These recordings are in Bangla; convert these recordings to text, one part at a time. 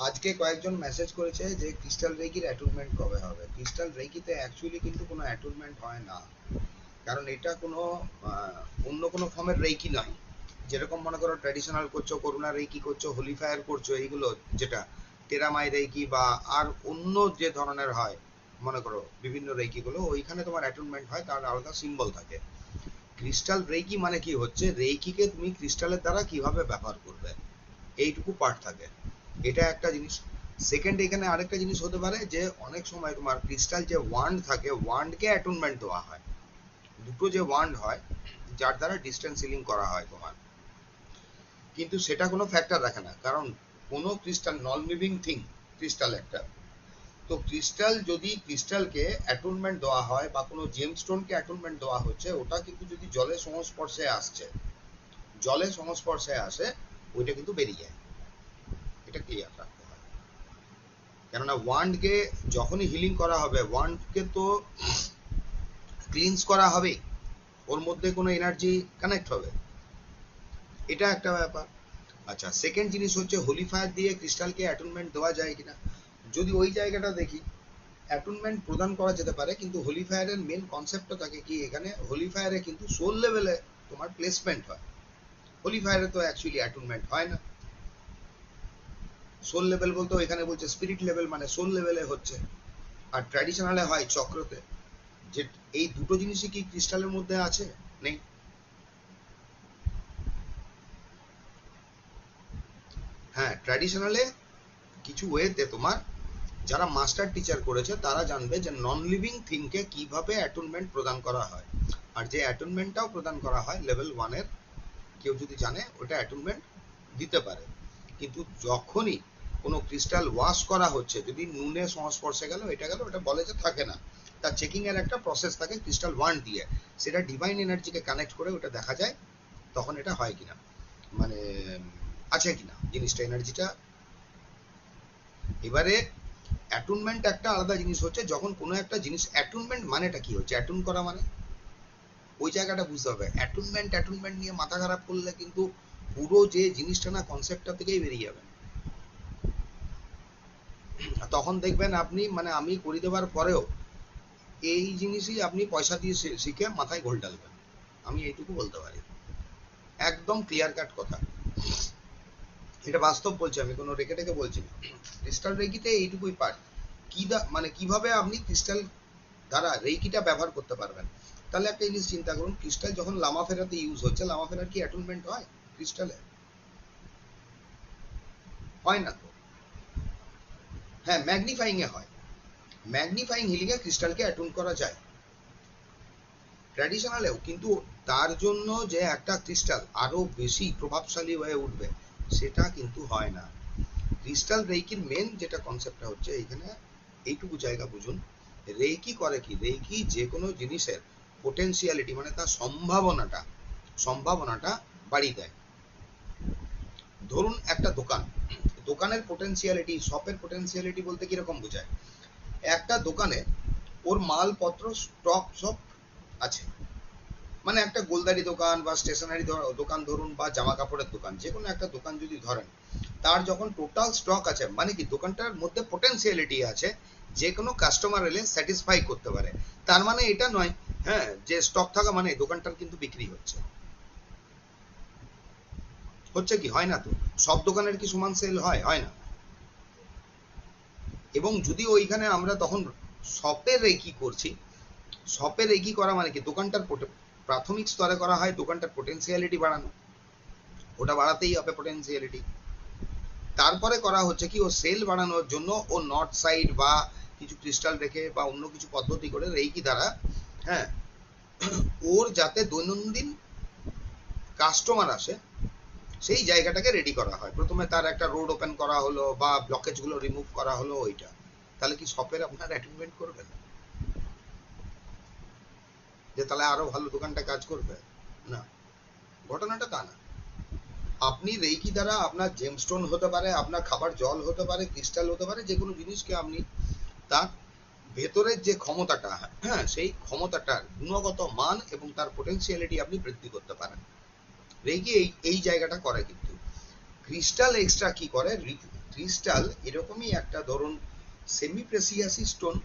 আজকে কয়েকজন মেসেজ করেছে যে ক্রিস্টাল রেকির অ্যাটুনমেন্ট কবে হবে। ক্রিস্টাল রেকিতে অ্যাকচুয়ালি কিন্তু কোনো অ্যাটুনমেন্ট হয় না, কারণ এটা কোনো অন্য কোনো ফর্মের রেকি নয়। যেরকম মনে করো ট্র্যাডিশনাল করছো, করুণা রেকি করছো, হোলি ফায়ার করছো, এইগুলো যেটা টেরামাই রেকি বা আর অন্য যে ধরনের হয়, মনে করো বিভিন্ন রেকিগুলো, ওইখানে তোমার অ্যাটুনমেন্ট হয়, তার আলাদা সিম্বল থাকে। ক্রিস্টাল রেকি মানে কি হচ্ছে, রেকিকে তুমি ক্রিস্টালের দ্বারা কিভাবে ব্যবহার করবে, এইটুকু পার্ট থাকে। এটা একটা জিনিস। সেকেন্ড, এখানে আরেকটা জিনিস হতে পারে যে অনেক সময় তোমার ক্রিস্টাল যে ওয়ান্ড থাকে, ওয়ান্ডকে অ্যাটুনমেন্ট দেওয়া হয়। দুটো যে ওয়ান্ড হয় যার দ্বারা ডিস্টেন্স সিলিং করা হয় তোমার, কিন্তু সেটা কোনো ফ্যাক্টর রাখে না, কারণ কোনো crystal non living thing, crystal একটা। তো ক্রিস্টাল যদি ক্রিস্টালকে অ্যাটুনমেন্ট দেওয়া হয় বা কোনো জেমস্টোনকে অ্যাটুনমেন্ট দেওয়া হচ্ছে, ওটা কিন্তু যদি জলের সংস্পর্শে আসছে, জলের সংস্পর্শে আসে, ওইটা কিন্তু বেরিয়ে যায়। এটা ক্লিয়ার রাখতে হয়, কেননা ওয়ান্ডকে যখনই হিলিং করা হবে, ওয়ান্ডকে তো ক্লিনস করা হবে, ওর মধ্যে কোনো এনার্জি কানেক্ট হবে, এটা একটা ব্যাপার। আচ্ছা, সেকেন্ড জিনিস হচ্ছে হোলি ফায়ার দিয়ে ক্রিস্টালকে অ্যাটুনমেন্ট দেওয়া যায় কিনা। যদি ওই জায়গাটা দেখি, অ্যাটুনমেন্ট প্রদান করা যেতে পারে, কিন্তু হোলি ফায়ারের মেন কনসেপ্টটা থাকে কি, এখানে হোলি ফায়ারে কিন্তু সোল লেভেলে তোমার প্লেসমেন্ট হয়। হোলি ফায়ারে তো অ্যাকচুয়ালি অ্যাটুনমেন্ট হয় না। সোল লেভেল বলতে এখানে বলছে স্পিরিট লেভেল, মানে সোল লেভেলে হচ্ছে। আর ট্র্যাডিশনালে হয় চক্রতে। যে এই দুটো জিনিসই কি ক্রিস্টালের মধ্যে আছে? নেই। হ্যাঁ, ট্র্যাডিশনালে কিছু ওয়েতে তোমার যারা মাস্টার টিচার করেছে তারা জানবে যে নন লিভিং থিংকে কিভাবে অ্যাটুনমেন্ট প্রদান করা হয়। আর যে অ্যাটুনমেন্টটাও প্রদান করা হয় লেভেল 1-এর, কেউ যদি জানে ওটা অ্যাটুনমেন্ট দিতে পারে। কিন্তু যখনই কোনো ক্রিস্টাল ওয়াশ করা হচ্ছে, যদি নুনের সংস্পর্শে গেল, এটা গেল, ওটা বলে যে থাকে না, তার চেকিং এর একটা প্রসেস থাকে ক্রিস্টাল ওয়ান দিয়ে, সেটা ডিভাইন এনার্জিকে কানেক্ট করে ওটা দেখা যায়, তখন এটা হয় কিনা, মানে আছে কিনা জিনিসটা, এনার্জিটা। এবারে অ্যাটুনমেন্ট একটা আলাদা জিনিস হচ্ছে, যখন কোনো একটা জিনিস অ্যাটুনমেন্ট মানেটা কি হচ্ছে, অ্যাটুন করা মানে ওই জায়গাটা বুঝতে হবে। অ্যাটুনমেন্ট অ্যাটুনমেন্ট নিয়ে মাথা খারাপ করলে কিন্তু পুরো যে জিনিসটা না, কনসেপ্টটা থেকেই বেরিয়ে যাবে। তখন দেখবেন আপনি, মানে আমি করে দেওয়ার পরেও এই জিনিসই আপনি পয়সা দিয়ে শিখে মাথায় ঘোল ডালবেন, আমি এইটুকু বলতে পারি। একদম ক্লিয়ার কাট কথা, এটা বাস্তব বলছি, আমি কোনো রেখে টেকে বলছি না। ক্রিস্টাল রেকিতে এইটুকুই পার্ট। মানে কিভাবে আপনি ক্রিস্টাল দ্বারা রেকিটা ব্যবহার করতে পারবেন। তাহলে একটা জিনিস চিন্তা করুন, ক্রিস্টাল যখন লামা ফেরাতে ইউজ হচ্ছে, লামা ফেরার কি অ্যাটুনমেন্ট হয় ক্রিস্টালে? হয় না তো। হ্যাঁ, ম্যাগনিফাইং এ হয়। ম্যাগনিফাইং হিলিং এ ক্রিস্টালকে অ্যাটুন করা যায় ট্র্যাডিশনালেও, কিন্তু তার জন্য যে একটা ক্রিস্টাল আরো বেশি প্রভাবশালী হয়ে উঠবে, সেটা কিন্তু হয় না। ক্রিস্টাল রেকির মেন যেটা কনসেপ্টটা হচ্ছে এইখানে, এইটুকু জায়গা বুঝুন। রেকি করে কি, রেকি যে কোনো জিনিসের পোটেনশিয়ালিটি, মানে তার সম্ভাবনাটা, সম্ভাবনাটা বাড়িয়ে দেয়। ধরুন একটা দোকান, দোকানের পোটেনশিয়ালিটি, শপের পোটেনশিয়ালিটি বলতে কিরকম বোঝায়, একটা দোকানে ওর মালপত্র স্টক সব আছে, মানে একটা গোলদারি দোকান বা স্টেশনারি দোকান ধরুন, বা জামা কাপড়ের দোকান, যে কোনো একটা দোকান যদি ধরেন, তার যখন টোটাল স্টক আছে, মানে কি দোকানটার মধ্যে পোটেনশিয়ালিটি আছে, যে কোনো কাস্টমার এলে স্যাটিসফাই করতে পারে। তার মানে এটা নয়, হ্যাঁ, যে স্টক থাকা মানে দোকানটার কিন্তু বিক্রি হচ্ছে। হচ্ছে কি, হয় না তো। সব দোকানের কি সমান সেল হয়? হয় না। এবং যদি ওইখানে আমরা তখন শপের রেকি করছি, শপের রেকি করা মানে কি, দোকানটার প্রাথমিক স্তরে করা হয় দোকানটার পোটেনশিয়ালিটি বাড়ানো, ওটা বাড়াতেই হবে পোটেনশিয়ালিটি। তারপরে করা হচ্ছে কি, ও সেল বাড়ানোর জন্য ও নর্থ সাইড বা কিছু ক্রিস্টাল রেখে বা অন্য কিছু পদ্ধতি করে রেকি দ্বারা, হ্যাঁ, ওর যাতে দৈনন্দিন কাস্টমার আসে, সেই জায়গাটাকে রেডি করা হয়। প্রথমে তার একটা রোড ওপেন করা হলো বা ব্লকেজ গুলো রিমুভ করা হলো, ওইটা। তাহলে কি শপের আপনার অ্যাটেন্ডমেন্ট করবেন, যে তাহলে আরো ভালো দোকানটা কাজ করবে? না, ঘটনাটা তা না। আপনি রেকি দ্বারা আপনার জেমস্টোন হতে পারে, আপনার খাবার জল হতে পারে, ক্রিস্টাল হতে পারে, যে কোনো জিনিসকে আপনি তার ভেতরের যে ক্ষমতাটা, হ্যাঁ, সেই ক্ষমতাটার গুণগত মান এবং তার পোটেনশিয়ালিটি আপনি বৃদ্ধি করতে পারেন। রেকি এই এই জায়গাটা করে। কিন্তু ক্রিস্টাল এক্সট্রা কি করে, ক্রিস্টাল এরকমই একটা ধরুন সেমি প্রেসিয়াস স্টোন,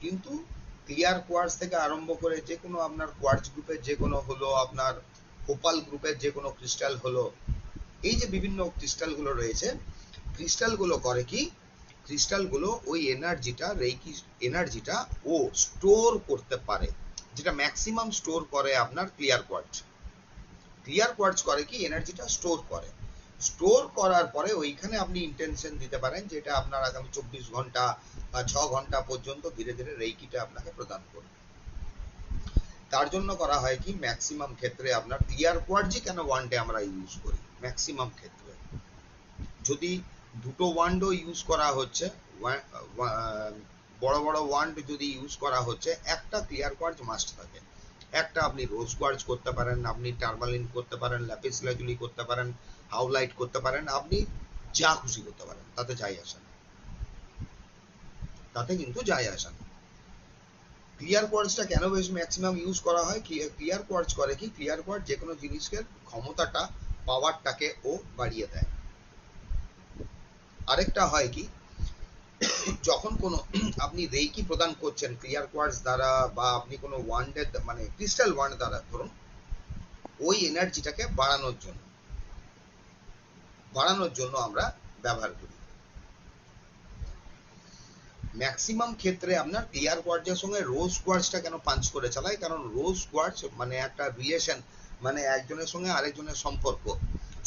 কিন্তু ক্লিয়ার কোয়ার্টজ থেকে আরম্ভ করে যে কোনো আপনার কোয়ার্টজ গ্রুপের যে কোনো হলো, আপনার ওপাল গ্রুপের যে কোনো ক্রিস্টাল হলো, এই যে বিভিন্ন ক্রিস্টালগুলো রয়েছে, ক্রিস্টালগুলো করে কি, ক্রিস্টালগুলো ওই এনার্জিটা, রেইকি এনার্জিটা ও স্টোর করতে পারে, যেটা ম্যাক্সিমাম স্টোর করে আপনার ক্লিয়ার কোয়ার্টজ। ক্লিয়ার কোয়ার্টজ করে কি, এনার্জিটা স্টোর করে। স্টোর করার পরে ওইখানে আপনি ইন্টেনশন দিতে পারেন যেটা আপনার আগামী 24 ঘন্টা বা 6 ঘন্টা পর্যন্ত ধীরে ধীরে রেইকিটা আপনাকে প্রদান করবে। তার জন্য করা হয় কি, ম্যাক্সিমাম ক্ষেত্রে আপনার ক্লিয়ার কোয়ার্টজই কেন ওয়ান ডে আমরা ইউজ করি, ম্যাক্সিমাম ক্ষেত্রে যদি দুটো ওয়ান্ডও ইউজ করা হচ্ছে, বড় বড় ওয়ান্ড যদি ইউজ করা হচ্ছে, একটা ক্লিয়ার কোয়ার্টজ মাস্ট থাকে। একটা আপনি রোজ কোয়ার্টজ করতে পারেন, আপনি টারমালিন করতে পারেন, ল্যাপিস লাজুলি করতে পারেন, হাউলাইট করতে পারেন, আপনি যা খুশি করতে পারেন, তাতে যাই আসে না, তাতে কিন্তু যাই আসে না। ক্লিয়ার কোয়ার্টজটা কেন বেশ ম্যাক্সিমাম ইউজ করা হয়, ক্লিয়ার কোয়ার্টজ করে কি, ক্লিয়ার কোয়ার্টজ যে কোনো জিনিসের ক্ষমতাটা, পাওয়ারটাকে ও বাড়িয়ে দেয়। আরেকটা হয় কি, যখন কোনো আপনি রেইকি প্রদান করছেন ক্লিয়ার কোয়ার্টজ দ্বারা, বা আপনি কোনো ওয়ান্ডের মানে ক্রিস্টাল ওয়ান্ড দ্বারা ধরুন, ওই এনার্জিটাকে বাড়ানোর জন্য আমরা ব্যবহার করি। ম্যাক্সিমাম ক্ষেত্রে আপনার ক্লিয়ার কোয়ার্টজের সঙ্গে রোজ কোয়ার্টজটা কেন পাঞ্চ করে চালায়, কারণ রোজ কোয়ার্টজ মানে একটা রিলেশন, মানে একজনের সঙ্গে আরেকজনের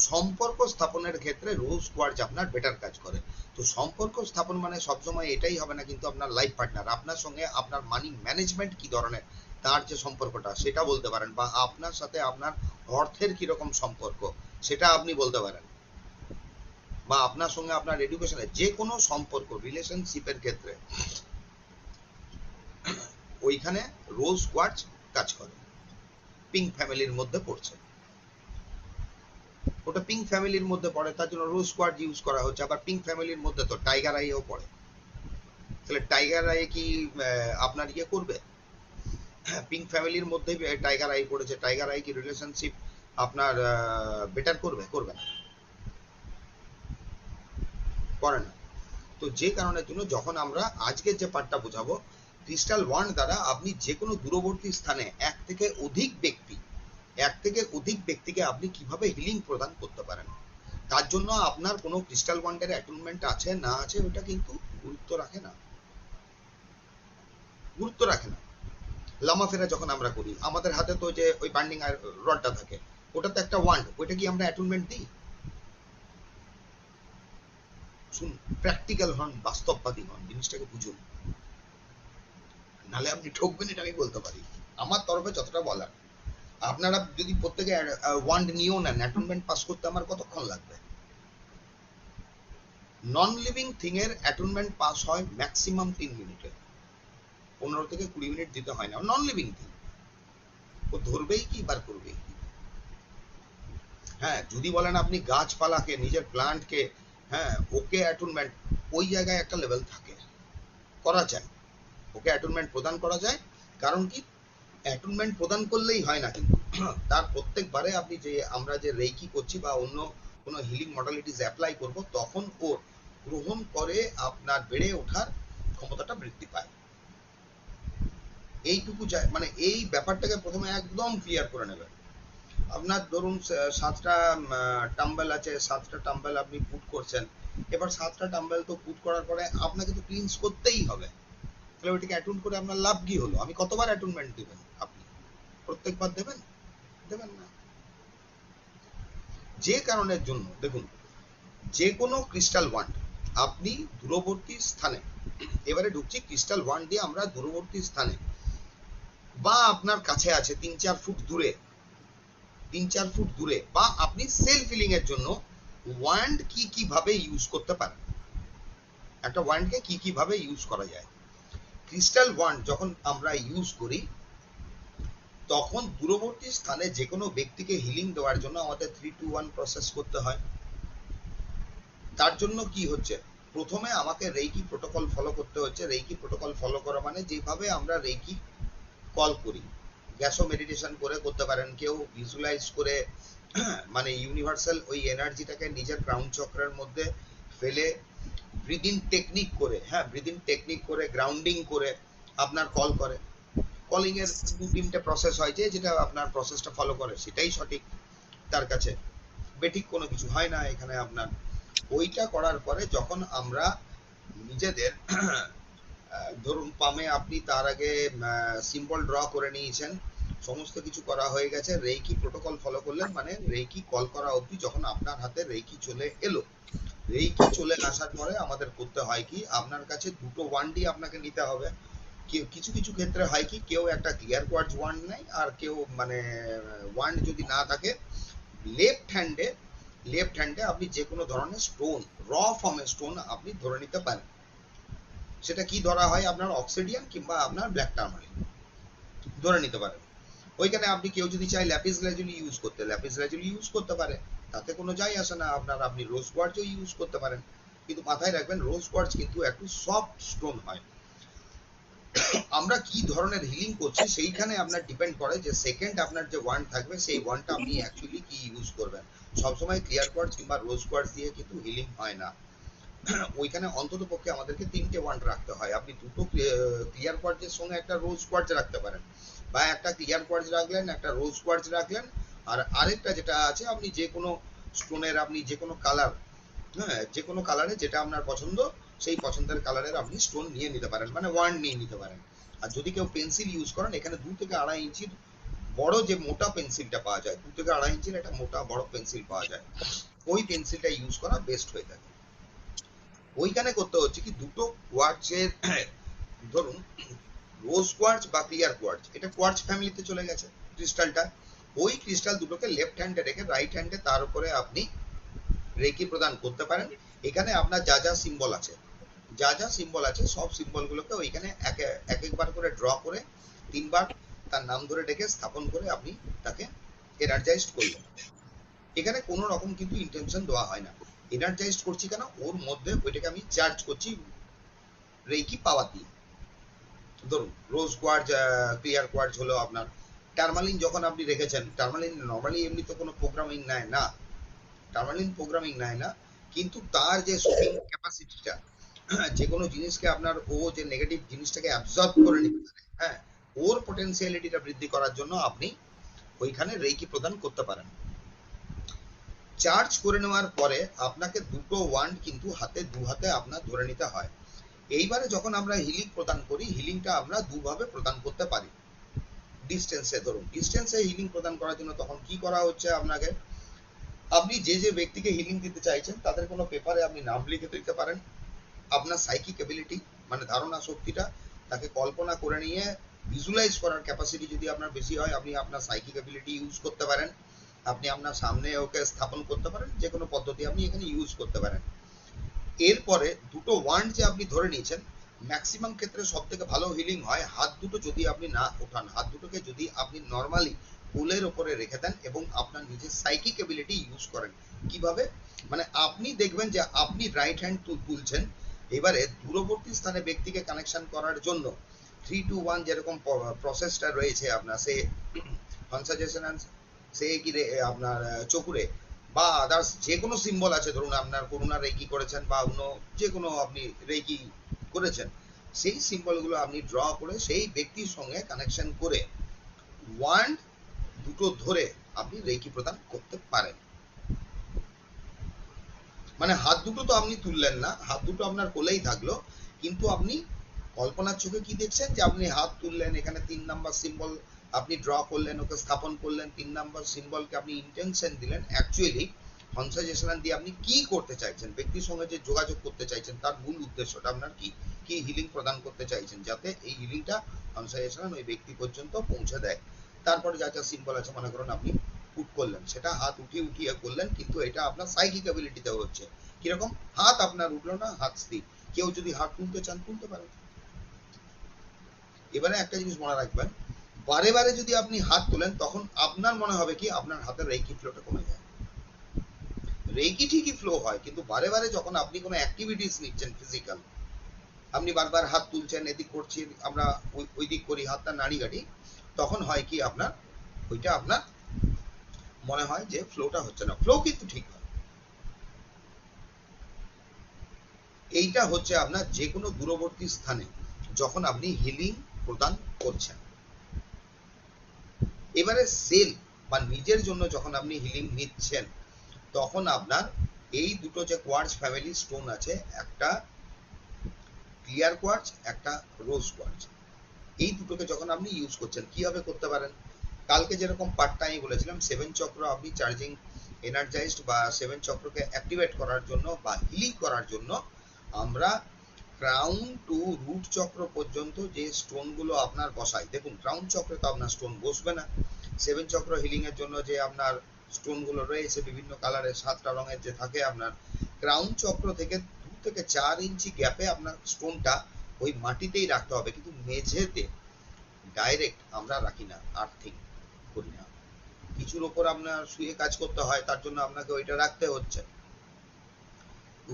সম্পর্ক স্থাপনের ক্ষেত্রে রোজ কোয়ার্টজ আপনার বেটার কাজ করে। তো সম্পর্ক স্থাপন মানে সবসময় এটাই হবে না, কিন্তু আপনার লাইফ পার্টনার, আপনার সঙ্গে আপনার মানি ম্যানেজমেন্ট কি ধরনের, তার যে সম্পর্কটা সেটা বলতে পারেন, বা আপনার সাথে আপনার অর্থের কিরকম সম্পর্ক সেটা আপনি বলতে পারেন, বা আপনার সঙ্গে আপনার এডুকেশনের যে কোনো সম্পর্ক, রিলেশনশিপের ক্ষেত্রে ওইখানে রোজ কোয়ার্টজ কাজ করে। পিঙ্ক ফ্যামিলির মধ্যে পড়ছে, ওটা পিঙ্ক ফ্যামিলির মধ্যে পড়ে, তার জন্য রোজ কোয়ার্টজ ইউজ করা হচ্ছে। আবার পিঙ্ক ফ্যামিলির মধ্যে তো টাইগার আইও পড়ে, তাহলে টাইগার আই কি আপনার ইয়ে করবে? পিঙ্ক ফ্যামিলির মধ্যে টাইগার আই পড়েছে, টাইগার আই কি রিলেশনশিপ আপনার বেটার করবে? করবে না, করে না। তো যে কারণের জন্য যখন আমরা আজকের যে পার্টটা বোঝাবো, ক্রিস্টাল ওয়ান্ড দ্বারা আপনি যে কোনো দূরবর্তী স্থানে এক থেকে অধিক ব্যক্তিকে আপনি কিভাবে হিলিং প্রদান করতে পারেন। তার জন্য আপনার কোনো ক্রিস্টাল ওয়ান্ডের অ্যাটুনমেন্ট আছে না আছে ওটা কিন্তু গুরুত্ব রাখে না। লামাফেরা যখন আমরা করি, আমাদের হাতে তো যে ওই বান্ডিং রডটা থাকে, ওটা তো একটা ওয়ান্ড, ওইটা কি আমরা অ্যাটুনমেন্ট দিই? শুন, প্র্যাকটিক্যাল হন, বাস্তববাদী হন, জিনিসটাকে বুঝুন, নালে আপনি ঠকবেন, এটা আমি বলতে পারি আমার তরফে যতটা বলার। আপনারা যদি প্রত্যেকে ওয়ান্ড নিয়েও নেন, অ্যাটুনমেন্ট পাস করতে আমার কতক্ষণ লাগবে? নন লিভিং থিং এর অ্যাটুনমেন্ট পাস হয় ম্যাক্সিমাম 3 মিনিটে, 15 থেকে 20 মিনিট দিতে হয় না। নন লিভিং থিং ও ধরবেই কি, বার করবেই কি। হ্যাঁ, যদি বলেন আপনি গাছপালাকে, নিজের প্লান্টকে, হ্যাঁ ওকে অ্যাটুনমেন্ট, ওই জায়গায় একটা লেভেল থাকে, করা যায়, ওকে অ্যাটুনমেন্ট প্রদান করা যায়। কারণ কি, অ্যাটুনমেন্ট প্রদান করলেই হয় না, কিন্তু তার প্রত্যেকবারে আপনি যে আমরা যে রেইকি করছি বা অন্য কোনো হিলিং মডালিটিস অ্যাপ্লাই করব, তখন ওর গ্রহণ করে আপনার বেড়ে ওঠার ক্ষমতাটা বৃদ্ধি পায়। এইটুকু মানে এই ব্যাপারটাকে প্রথমে একদম ক্লিয়ার করে নেবেন। আপনার ধরুন 7টা টাম্বেল আছে, 7টা টাম্বেল আপনি পুট করছেন, এবার 7টা টাম্বেল তো পুট করার পরে আপনাকে তো ক্লিনস করতেই হবে, তাহলে ওইটাকে অ্যাটুন করে আপনার লাভ কি হলো? আমি কতবার অ্যাটুনমেন্ট দিবেন? আপনি প্রত্যেকবার দেবেন? দেবেন না। যে কারণের জন্য দেখুন, যে কোনো ক্রিস্টাল ওয়ান্ড আপনি দূরবর্তী স্থানে, এবারে ঢুকছি ক্রিস্টাল ওয়ান্ড দিয়ে আমরা দূরবর্তী স্থানে বা আপনার কাছে আছে 3-4 ফুট দূরে, 3-4 ফুট দূরে, বা আপনি সেলফ হিলিং এর জন্য ওয়ান্ড কি ভাবে ইউজ করতে পারেন, একটা ওয়ান্ডকে কি ভাবে ইউজ করা যায়। ক্রিস্টাল ওয়ান্ড যখন আমরা ইউজ করি, তখন দূরবর্তী স্থানে যে কোনো ব্যক্তিকে হিলিং দেওয়ার জন্য আমাদের 3-2-1 প্রসেস করতে হয়। তার জন্য কি হচ্ছে, প্রথমে আমাকে রেইকি প্রোটোকল ফলো করতে হচ্ছে। রেইকি প্রোটোকল ফলো করা মানে যেভাবে আমরা রেইকি কল করি, গ্যাসো মেডিটেশন করে করতে পারেন, কেউ ভিজুয়ালাইজ করে মানে ইউনিভার্সাল ওই এনার্জিটাকে নিজের ক্রাউন চক্রের মধ্যে ফেলে ব্রিদিং টেকনিক করে, হ্যাঁ ব্রিদিং টেকনিক করে গ্রাউন্ডিং করে আপনার কল করে। কলিং এর 2-3টে প্রসেস হয়, যেটা আপনার প্রসেসটা ফলো করে সেটাই সঠিক তার কাছে, বেঠিক কোনো কিছু হয় না এখানে আপনার। ওইটা করার পরে যখন আমরা নিজেদের ধরুন পামে আপনি তার আগে সিম্বল ড্র করে নিয়েছেন, সমস্ত কিছু করা হয়ে গেছে, রেইকি প্রোটোকল ফলো করলেন, মানে রেইকি কল করা অবধি যখন আপনার হাতে রেইকি চলে এলো, রেইকি চলে আসার পরে আমাদের করতে হয় কি, আপনার কাছে দুটো ওয়ান্ডই আপনাকে নিতে হবে। কিছু কিছু ক্ষেত্রে হয় কি, কেউ একটা ক্লিয়ার কোয়ার্টজ ওয়ান্ড নেয়, আর কেউ মানে ওয়ান্ড যদি না থাকে, লেফট হ্যান্ডে আপনি যে কোনো ধরনের স্টোন, র ফর্মের স্টোন আপনি ধরে নিতে পারেন। সেটা কি ধরা হয়, আপনার অক্সিডিয়ান কিংবা আপনার ব্ল্যাক টার্মালিন ধরে নিতে পারেন। ওইখানে আপনি কেউ যদি চায় ল্যাপিস লাজুলি ইউজ করতে, ল্যাপিস লাজুলি ইউজ করতে পারে, তাতে কোনো যায় আসে না আপনার। আপনি রোজ কোয়ার্টজও ইউজ করতে পারেন, কিন্তু মাথায় রাখবেন রোজ কোয়ার্টজ কিন্তু একটু সফট স্টোন হয়। আমরা কি ধরনের হিলিং করছি সেইখানে আপনার ডিপেন্ড করে যে সেকেন্ড আপনার যে ওয়ান্ড থাকবে সেই ওয়ান্ডটা আপনি অ্যাকচুয়ালি কি ইউজ করবেন। সবসময় ক্লিয়ার কোয়ার্টজ কিংবা রোজ কোয়ার্টজ দিয়ে কিন্তু হিলিং হয় না। ওইখানে অন্তত পক্ষে আমাদেরকে 3টে ওয়ান্ড রাখতে হয়। আপনি দুটো ক্লিয়ার কোয়ার্টজের সঙ্গে একটা রোজ কোয়ার্টজ রাখতে পারেন, বা একটা ক্লিয়ার কোয়ার্টজ রাখলেন, একটা রোজ কোয়ার্টজ রাখলেন, আর আরেকটা যেটা আছে আপনি যে কোনো স্টোনের আপনি যে কোনো কালার, হ্যাঁ যে কোনো কালারে যেটা আপনার পছন্দ সেই পছন্দের কালারের আপনি স্টোন নিয়ে নিতে পারেন, মানে ওয়ান্ড নিয়ে নিতে পারেন। আর যদি কেউ পেন্সিল ইউজ করেন, এখানে 2 থেকে 2.5 ইঞ্চির বড় যে মোটা পেন্সিলটা পাওয়া যায়, 2 থেকে 2.5 ইঞ্চির একটা মোটা বড় পেন্সিল পাওয়া যায়, ওই পেন্সিলটা ইউজ করা বেস্ট হয়ে থাকে। ওইখানে করতে হচ্ছে কি, দুটো কোয়ার্টজের ধরুন রোজ কোয়ার্টজ বা ক্লিয়ার কোয়ার্টজ, এটা কোয়ার্টজ ফ্যামিলিতে চলে গেছে ক্রিস্টালটা। ওই ক্রিস্টাল দুটোকে লেফট হ্যান্ডে রেখে রাইট হ্যান্ডে তার উপরে আপনি রেকি প্রদান করতে পারেন। এখানে আপনার যা যা সিম্বল আছে, সব সিম্বল গুলোকে ওইখানে এক একবার করে ড্র করে 3বার তার নাম ধরে ডেকে স্থাপন করে আপনি তাকে এনার্জাইজড করলেন। এখানে কোনো রকম কিন্তু ইন্টেনশন দেওয়া হয় না। এনার্জাইজড করছি কেন, ওর মধ্যে ওইটাকে আমি চার্জ করছি রেকি পাওয়ার দিয়ে। ধরুন রোজ কোয়ার্জ, ক্লিয়ার কোয়ার্জ হলো আপনার। টার্মালিন যখন আপনি রেখেছেন, টার্মালিন নর্মালি এমনি তো কোনো প্রোগ্রামিং নেয় না, কিন্তু তার যে সোকিং ক্যাপাসিটিটা, যে কোনো জিনিসকে আপনার ও যে নেগেটিভ জিনিসটাকে অ্যাবজর্ব করে নিতে পারে, হ্যাঁ ওর পটেনশিয়ালিটিটা বৃদ্ধি করার জন্য আপনি ওইখানে রেকি প্রদান করতে পারেন। চার্জ করে নেওয়ার পরে আপনাকে দুটো ওয়ান্ড কিন্তু দু হাতে আপনার ধরে নিতে হয়। এইবারে যখন আমরা হিলিং প্রদান করি, হিলিংটা আমরা দুভাবে প্রদান করতে পারি। ডিস্টেন্সে, ধরুন ডিস্টেন্সে হিলিং প্রদান করার জন্য তখন কি করা হচ্ছে, আপনাকে আপনি যে ব্যক্তিকে হিলিং দিতে চাইছেন তাদের কোনো পেপারে আপনি নাম লিখে দিতে পারেন। আপনার সাইকিক এবিলিটি মানে ধারণা শক্তিটা, তাকে কল্পনা করে নিয়ে ভিজুয়ালাইজ করার ক্যাপাসিটি যদি আপনার বেশি হয়, আপনি আপনার সাইকিক এবিলিটি ইউজ করতে পারেন। আপনি আপনার সামনে ওকে স্থাপন করতে পারেন, যে কোনো পদ্ধতি আপনি এখানে ইউজ করতে পারেন। এরপরে দুটো ওয়ান্ড যে আপনি ধরে নিয়েছেন, ম্যাক্সিমাম ক্ষেত্রে সব থেকে ভালো হিলিং হয় হাত দুটো যদি আপনি না ওঠান, হাত দুটোকে যদি আপনি নর্মালি কোলের ওপরে রেখে দেন এবং আপনার নিজের সাইকিক এবিলিটি ইউজ করেন। কিভাবে, মানে আপনি দেখবেন যে আপনি রাইট হ্যান্ড তুলছেন, এবারে দূরবর্তী স্থানে ব্যক্তিকে কানেকশন করার জন্য 3 to 1 যেরকম প্রসেসটা রয়েছে আপনার, সে কনসাজেশন সে কি আপনার চকুরে বা আদার্স যে কোনো সিম্বল আছে, ধরুন আপনার করুণা রেকি করেছেন বা অন্য যে কোনো আপনি রেকি করেছেন, সেই সিম্বলগুলো আপনি ড্র করে সেই ব্যক্তির সঙ্গে কানেকশন করে ওয়ান্ড দুটো ধরে আপনি রেকি প্রদান করতে পারেন। মানে হাত দুটো তো আপনি তুললেন না, হাত দুটো আপনার কোলেই থাকলো, কিন্তু আপনি কল্পনার চোখে কি দেখছেন, যে আপনি হাত তুললেন, এখানে 3 নাম্বার সিম্বল আপনি ড্র করলেন, ওকে স্থাপন করলেন, 3 নাম্বার সিম্বলকে আপনি ইন্টেনশন দিলেন। অ্যাকচুয়ালি কনসাজেশন দিয়ে আপনি কি করতে চাইছেন, ব্যক্তির সঙ্গে যে যোগাযোগ করতে চাইছেন তার মূল উদ্দেশ্যটা আপনার কি, কি হিলিং প্রদান করতে চাইছেন, যাতে এই হিলিংটা কনসাজেশন ওই ব্যক্তি পর্যন্ত পৌঁছে দেয়। তারপরে যা যা সিম্বল আছে মনে করুন আপনি পুট করলেন, সেটা হাত উঠিয়ে করলেন, কিন্তু এটা আপনার সাইকিক অ্যাবিলিটিতে হচ্ছে। কিরকম, হাত আপনার উঠলো না, হাত স্থির। কেউ যদি হাত তুলতে চান তুলতে পারেন। এবারে একটা জিনিস মনে রাখবেন, বারে বারে যদি আপনি হাত তোলেন তখন আপনার মনে হবে কি আপনার হাতের রেকি ফ্লোটা কমে যায়। রেকি ঠিকই ফ্লো হয়, কিন্তু বারে বারে যখন আপনি কোনো অ্যাক্টিভিটিস নিচ্ছেন ফিজিক্যাল, আপনি বারবার হাত তুলছেন, এদিক করছেন, আমরা ওই দিক করি, হাতটা নাড়ি গাড়ি, তখন হয় কি আপনার ওইটা আপনার মনে হয় যে ফ্লোটা হচ্ছে না, ফ্লো কিন্তু ঠিক হয়। এইটা হচ্ছে আপনার যে কোনো দূরবর্তী স্থানে যখন আপনি হিলিং প্রদান করছেন। এবারে সেল বা নিজের জন্য যখন আপনি হিলিং নিচ্ছেন, তখন আপনার এই দুটো যে কোয়ার্টজ ফ্যামিলি স্টোন আছে, একটা ক্লিয়ার কোয়ার্টজ, একটা রোজ কোয়ার্টজ, এই দুটোকে যখন আপনি ইউজ করছেন কিভাবে করতে পারেন, কালকে যেরকম পার্টটা আমি বলেছিলাম, 7 চক্র আপনি চার্জিং এনার্জাইজড বা 7 চক্রকে অ্যাক্টিভেট করার জন্য বা হিলিং করার জন্য আমরা ক্রাউন টু রুট চক্র পর্যন্ত যে স্টোনগুলো আপনার বসাই, দেখুন ক্রাউন চক্রে তো আপনার স্টোন বসবে না। 7 চক্র হিলিং এর জন্য যে আপনার স্টোনগুলো রয়েছে বিভিন্ন কালারের 7টা রঙের যে থাকে, আপনার ক্রাউন চক্র থেকে 2 থেকে 4 ইঞ্চি গ্যাপে আপনার স্টোনটা ওই মাটিতেই রাখতে হবে, কিন্তু মেঝেতে ডাইরেক্ট আমরা রাখি না, আর্থিং করি না। কিছুর ওপর আপনার শুয়ে কাজ করতে হয়, তার জন্য আপনাকে ওইটা রাখতে হচ্ছে।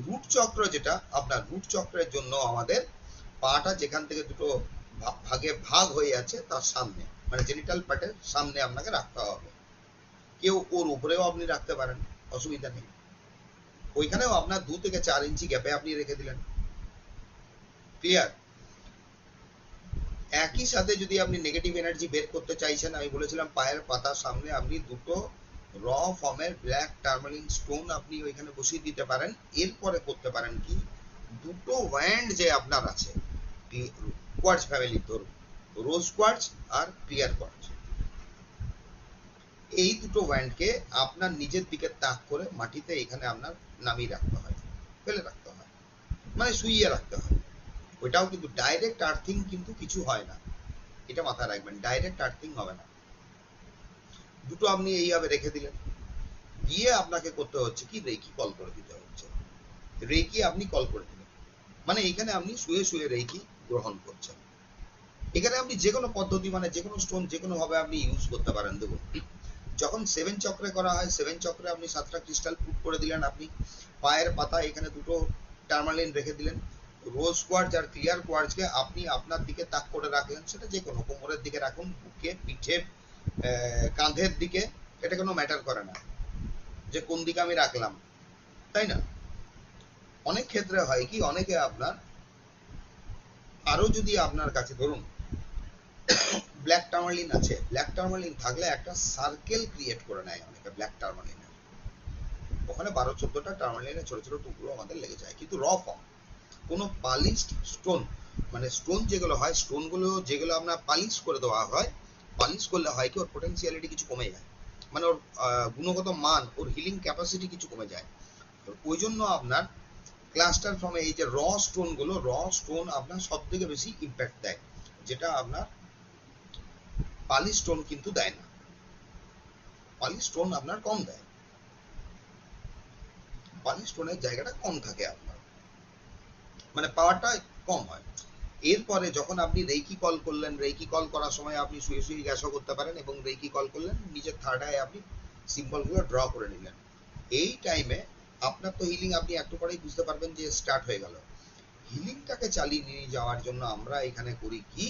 রুট চক্র যেটা আপনার, রুট চক্রের জন্য আমাদের পাটা যেখান থেকে দুটো ভাগে ভাগ হয়ে আছে তার সামনে, মানে জেনিটাল পার্টের সামনে আপনাকে রাখতে হবে। কেউ ওর উপরেও আপনি রাখতে পারেন, অসুবিধা নেই। ওইখানেও আপনার 2 থেকে 4 ইঞ্চি গ্যাপে আপনি রেখে দিলেন। ক্লিয়ার? একই সাথে যদি আপনি নেগেটিভ এনার্জি বের করতে চাইছেন, আমি বলেছিলাম পায়ের পাতার সামনে আপনি দুটো র ফর্মের ব্ল্যাক টার্মালিন স্টোন আপনি ওইখানে বসিয়ে দিতে পারেন। এরপরে করতে পারেন কি, দুটো ওয়ান্ড যে আপনার আছে কোয়ার্টজ ফ্যামিলি, ধরুন রোজ কোয়ার্টজ আর ক্লিয়ার কোয়ার্টজ, এই দুটো ওয়ান্ডকে আপনার নিজের দিকে তাক করে মাটিতে এখানে আপনার নামিয়ে রাখতে হয়, ফেলে রাখতে হয়, মানে শুইয়ে রাখতে হয়। ওইটাও কিন্তু ডাইরেক্ট আর্থিং কিন্তু কিছু হয় না, এটা মাথায় রাখবেন, ডাইরেক্ট আর্থিং হবে না। দুটো আপনি এইভাবে রেখে দিলেন, গিয়ে আপনাকে করতে হচ্ছে কি, রেকি কল করে দিতে হচ্ছে। রেকি আপনি কল করে দিলেন, মানে এখানে আপনি শুয়ে শুয়ে রেকি গ্রহণ করছেন। এখানে আপনি যে কোনো পদ্ধতি, মানে যে কোনো স্টোন যে কোনো ভাবে আপনি ইউজ করতে পারেন। দেখুন যখন 7 চক্রে করা হয়, 7 চক্রে আপনি 7টা ক্রিস্টাল পুট করে দিলেন, আপনি পায়ের পাতা এখানে দুটো টার্মালিন রেখে দিলেন, রোজ কোয়ার্টজ আর ক্লিয়ার কোয়ার্টজকে আপনি আপনার দিকে তাক করে রাখলেন, সেটা যে কোনো কোমরের দিকে রাখুন, বুকে, পিঠে, কাঁধের দিকে, এটা কোনো ম্যাটার করে না যে কোন দিকে আমি রাখলাম, তাই না? অনেক ক্ষেত্রে হয় কি, অনেকে আপনার আরো যদি আপনার কাছে ধরুন ব্ল্যাক টার্মালিন আছে, ব্ল্যাক টার্মালিন থাকলে একটা সার্কেল ক্রিয়েট করে নেয় অনেকে ব্ল্যাক টার্মালিনের, ওখানে 12-14টা টার্মালিনের ছোট ছোট টুকরো আমাদের লেগে যায়। কিন্তু র ফর্ম কোনো পালিশড স্টোন, মানে স্টোন যেগুলো হয়, স্টোনগুলো যেগুলো আপনার পালিশ করে দেওয়া হয়, পালিশ করলে হয় কি ওর পোটেন্সিয়ালিটি কিছু কমে যায়, মানে ওর গুণগত মান, ওর হিলিং ক্যাপাসিটি কিছু কমে যায়। ওই জন্য আপনার ক্লাস্টার ফর্মে এই যে র স্টোন গুলো, র স্টোন আপনার সব থেকে বেশি ইম্প্যাক্ট দেয়, যেটা আপনার পালিশ স্টোন কিন্তু দেয় না। পালিশ স্টোন আপনার কম দেয়, পালিশ স্টোনের জায়গাটা কম থাকে আপনার, মানে পাওয়ারটা কম হয়। এরপরে যখন আপনি রেকি কল করলেন, রেকি কল করার সময় আপনি শুয়ে শুয়ে গ্যাসও করতে পারেন, এবং রেকি কল করলেন নিজের থার্ড আই আপনি সিম্বলগুলো ড্র করে নিলেন। এই টাইমে আপনার তো হিলিং আপনি একটু পরেই বুঝতে পারবেন যে স্টার্ট হয়ে গেল। হিলিংটাকে চালিয়ে নিয়ে যাওয়ার জন্য আমরা এখানে করি কি,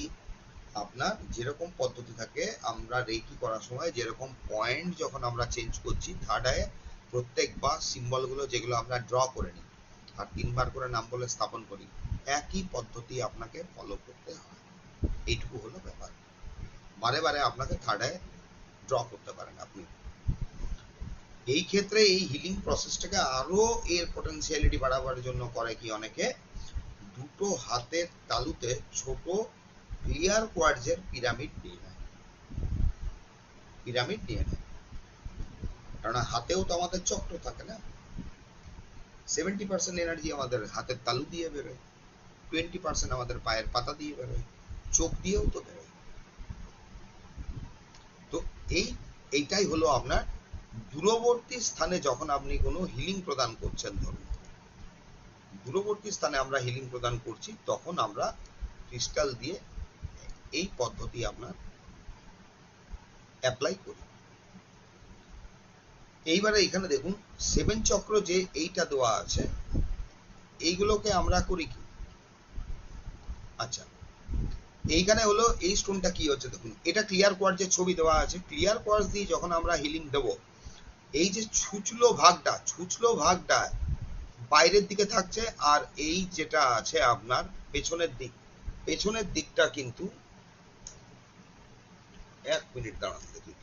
আপনার যেরকম পদ্ধতি থাকে, আমরা রেকি করার সময় যেরকম পয়েন্ট যখন আমরা চেঞ্জ করছি থার্ড আয়ে, প্রত্যেকবার সিম্বলগুলো যেগুলো আমরা ড্র করে নিই আর 3বার করে নাম বলে স্থাপন করি, একই পদ্ধতি আপনাকে ফলো করতে হয়। এইটুকু হলো ব্যাপার, বারে বারে আপনাকে থার্ড আয়ে ড্র করতে পারেন আপনি। এই ক্ষেত্রে এই হিলিং প্রসেসটাকে আরো এর পটেনশিয়ালিটি বাড়াবার জন্য করে কি, অনেকে দুটো হাতের তালুতে ছোট ক্লিয়ার কোয়ার্টজের পিরামিড নিয়ে নেয়, পিরামিড নিয়ে নেয়, কারণ হাতেও তো আমাদের চক্র থাকে না। 70% এনার্জি আমাদের হাতের তালু দিয়ে বেরোয়, 20% আমাদের পায়ের পাতা দিয়ে বেরোয়, চোখ দিয়েও তো বেরোয়। তো এইটাই হলো আপনার দূরবর্তী স্থানে যখন আপনি কোনো হিলিং প্রদান করছেন, ধরুন দূরবর্তী স্থানে আমরা হিলিং প্রদান করছি, তখন আমরা ক্রিস্টাল দিয়ে এই পদ্ধতি আপনার অ্যাপ্লাই করি। এইবারে এখানে দেখুন 7 চক্র যে এইটা দেওয়া আছে, এইগুলোকে আমরা করি কি, আচ্ছা এইখানে হলো এই স্টোনটা কি হচ্ছে, দেখুন এটা ক্লিয়ার কোয়ার্টজের ছবি দেওয়া আছে, ক্লিয়ার কোয়ার্টজ দিয়ে যখন আমরা হিলিং দেবো, এই যে ছুচলো ভাগটা বাইরের দিকে থাকছে, আর এই যেটা আছে আপনার পেছনের দিকটা কিন্তু, 1 মিনিট দাঁড়ান দেখি।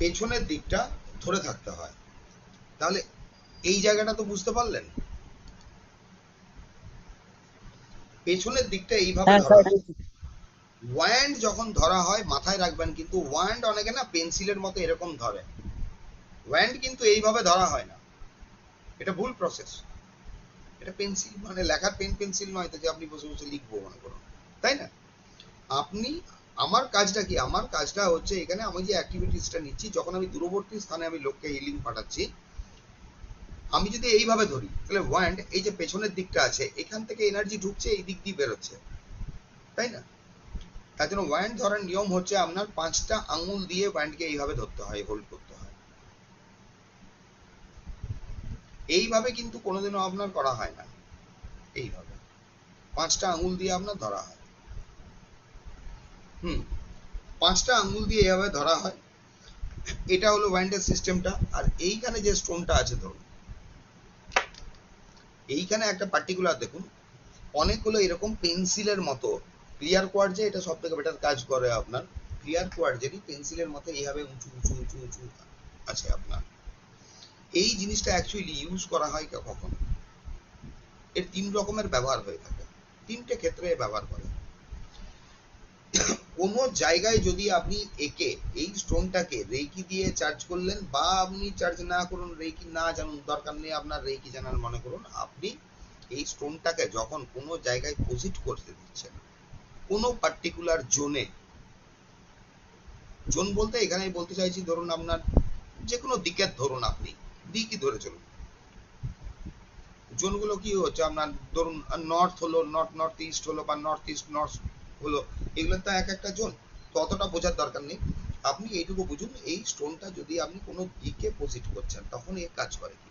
পেছনের দিকটা ধরে থাকতে হয়। তাহলে এই জায়গাটা তো বুঝতে পারলেন, পেছনের দিকটা এইভাবে ধরা হয়। ওয়ান্ড যখন ধরা হয় মাথায় রাখবেন, কিন্তু ওয়ান্ড অনেকে না পেন্সিলের মতো এরকম ধরে, ওয়ান্ড কিন্তু এইভাবে ধরা হয় না, এটা ভুল প্রসেস। এটা পেন্সিল মানে লেখার পেন্সিল নয় তো যে আপনি বসে বসে লিখবো মনে করুন, তাই না? আপনি, আমার কাজটা কি, আমার কাজটা হচ্ছে এখানে আমি যে অ্যাক্টিভিটিসটা নিচ্ছি, যখন আমি দূরবর্তী স্থানে আমি লোককে হিলিং পাঠাচ্ছি, আমি যদি এইভাবে ধরি তাহলে ওয়ান্ড এই যে পেছনের দিকটা আছে এখান থেকে এনার্জি ঢুকছে, এই দিক দিয়ে বেরোচ্ছে, তাই না? তার জন্য ওয়ান্ড ধরার নিয়ম হচ্ছে আপনার 5টা আঙুল দিয়ে ওয়ান্ডকে এইভাবে ধরতে হয়, হোল্ড করতে হয়। এইভাবে কিন্তু কোনোদিনও আপনার করা হয় না, এইভাবে 5টা আঙুল দিয়ে আপনার ধরা হয়। 5টা আঙুল দিয়ে এইভাবে ধরা হয়। এটা হলো ওয়ান্ডের সিস্টেমটা। আর এইখানে যে স্টোনটা আছে, ধরুন এইখানে একটা পার্টিকুলার দেখুন, অনেকগুলো এরকম পেন্সিলের মতো ক্লিয়ার কোয়ার্টজে এটা সব থেকে বেটার কাজ করে আপনার। ক্লিয়ার কোয়ার্টজেরই পেন্সিলের মতো এইভাবে উঁচু উঁচু উঁচু উঁচু আছে আপনার। এই জিনিসটা অ্যাকচুয়ালি ইউজ করা হয় কখন? এর 3 রকমের ব্যবহার হয়ে থাকে, 3টে ক্ষেত্রে ব্যবহার করে। কোনো জায়গায় যদি আপনি একে এই স্টোনটাকে রেকি দিয়ে চার্জ করলেন, বা আপনি চার্জ না করুন, রেকি না জানুন, দরকার নেই আপনার রেকি জানার, মনে করুন আপনি এই স্টোনটাকে যখন কোনো জায়গায় পজিট করতে দিচ্ছেন, কোনো পার্টিকুলার জোনে, জোন বলতে এখানে বলতে চাইছি ধরুন আপনার যে কোনো দিকের, ধরুন আপনি দিকই ধরে চলুন, জোনগুলো কি হচ্ছে আপনার, ধরুন নর্থ হলো, নর্থ ইস্ট হলো, বা নর্থ ইস্ট নর্থ হলো, এগুলো তো এক একটা জোন, তো অতটা বোঝার দরকার নেই। আপনি এইটুকু বুঝুন, এই স্টোনটা যদি আপনি কোনো দিকে পজিট করছেন তখন এ কাজ করে কি?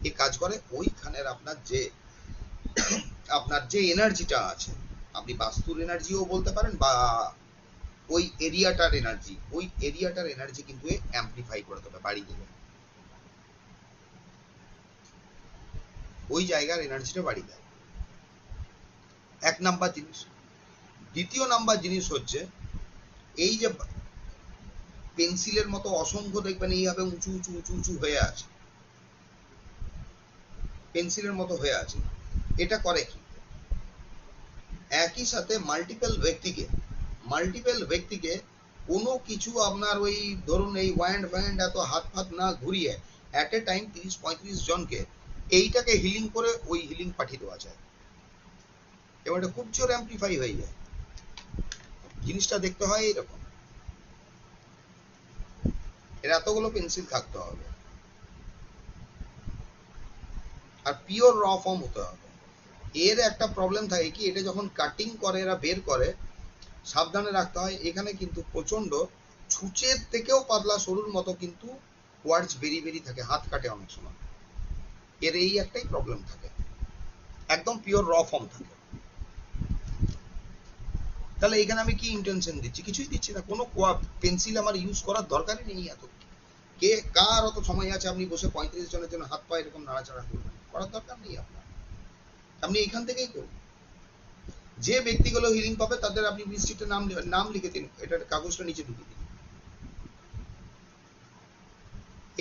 এ কাজ করে ওইখানের আপনার যে এনার্জিটা আছে, আপনি বাস্তুর এনার্জিও বলতে পারেন, বা ওই এরিয়াটার এনার্জি কিন্তু এ অ্যাম্পলিফাই করে দেবে, বাড়িয়ে দেবে, ওই জায়গার এনার্জিটা বাড়িয়ে দেয়। 1 নাম্বার জিনিস। দ্বিতীয় নাম্বার জিনিস হচ্ছে, এই যে পেন্সিলের মতো অসংখ্য দেখবেন এইভাবে উঁচু উঁচু উঁচু উঁচু হয়ে আছে, পেন্সিলের মতো হয়ে আছে, এটা করে কি? একই সাথে মাল্টিপল ব্যক্তিকে কোনো কিছু আপনার ওই ধরুন এই ওয়ান্ড এত হাত ফাত না ঘুরিয়ে অ্যাট এ টাইম 30-35 জনকে এইটাকে হিলিং করে ওই হিলিং পাঠিয়ে দেওয়া যায়, এবার এটা খুব জোর অ্যাম্পলিফাই হয়ে যায়। জিনিসটা দেখতে হয় এরকম, এর এতগুলো পেন্সিল থাকতে হবে, আর পিওর র ফর্ম হতে হবে। এর একটা প্রবলেম থাকে কি, এটা যখন কাটিং করে এরা বের করে, সাবধানে রাখতে হয়, এখানে কিন্তু প্রচন্ড ছুঁচের থেকেও পাতলা সরুর মতো কিন্তু কোয়ার্টজ বেরিয়ে থাকে, হাত কাটে অনেক সময়। এর এই একটাই প্রবলেম থাকে, একদম পিওর র ফর্ম থাকে। তাহলে এখানে আমি কি ইন্টেনশন দিচ্ছি? কিছুই দিচ্ছি না, কোনো পেন্সিল আমার ইউজ করার দরকারই নেই। এত কে কার অত সময় আছে আপনি বসে 35 জনের জন্য হাত পা এরকম নাড়াচাড়া করবেন? করার দরকার নেই আপনার, আপনি এখান থেকেই করুন। যে ব্যক্তিগুলো হিলিং পাবে তাদের আপনি লিস্টে নাম লিখে দিন, এটার কাগজটা নিচে ঢুকিয়ে দিন,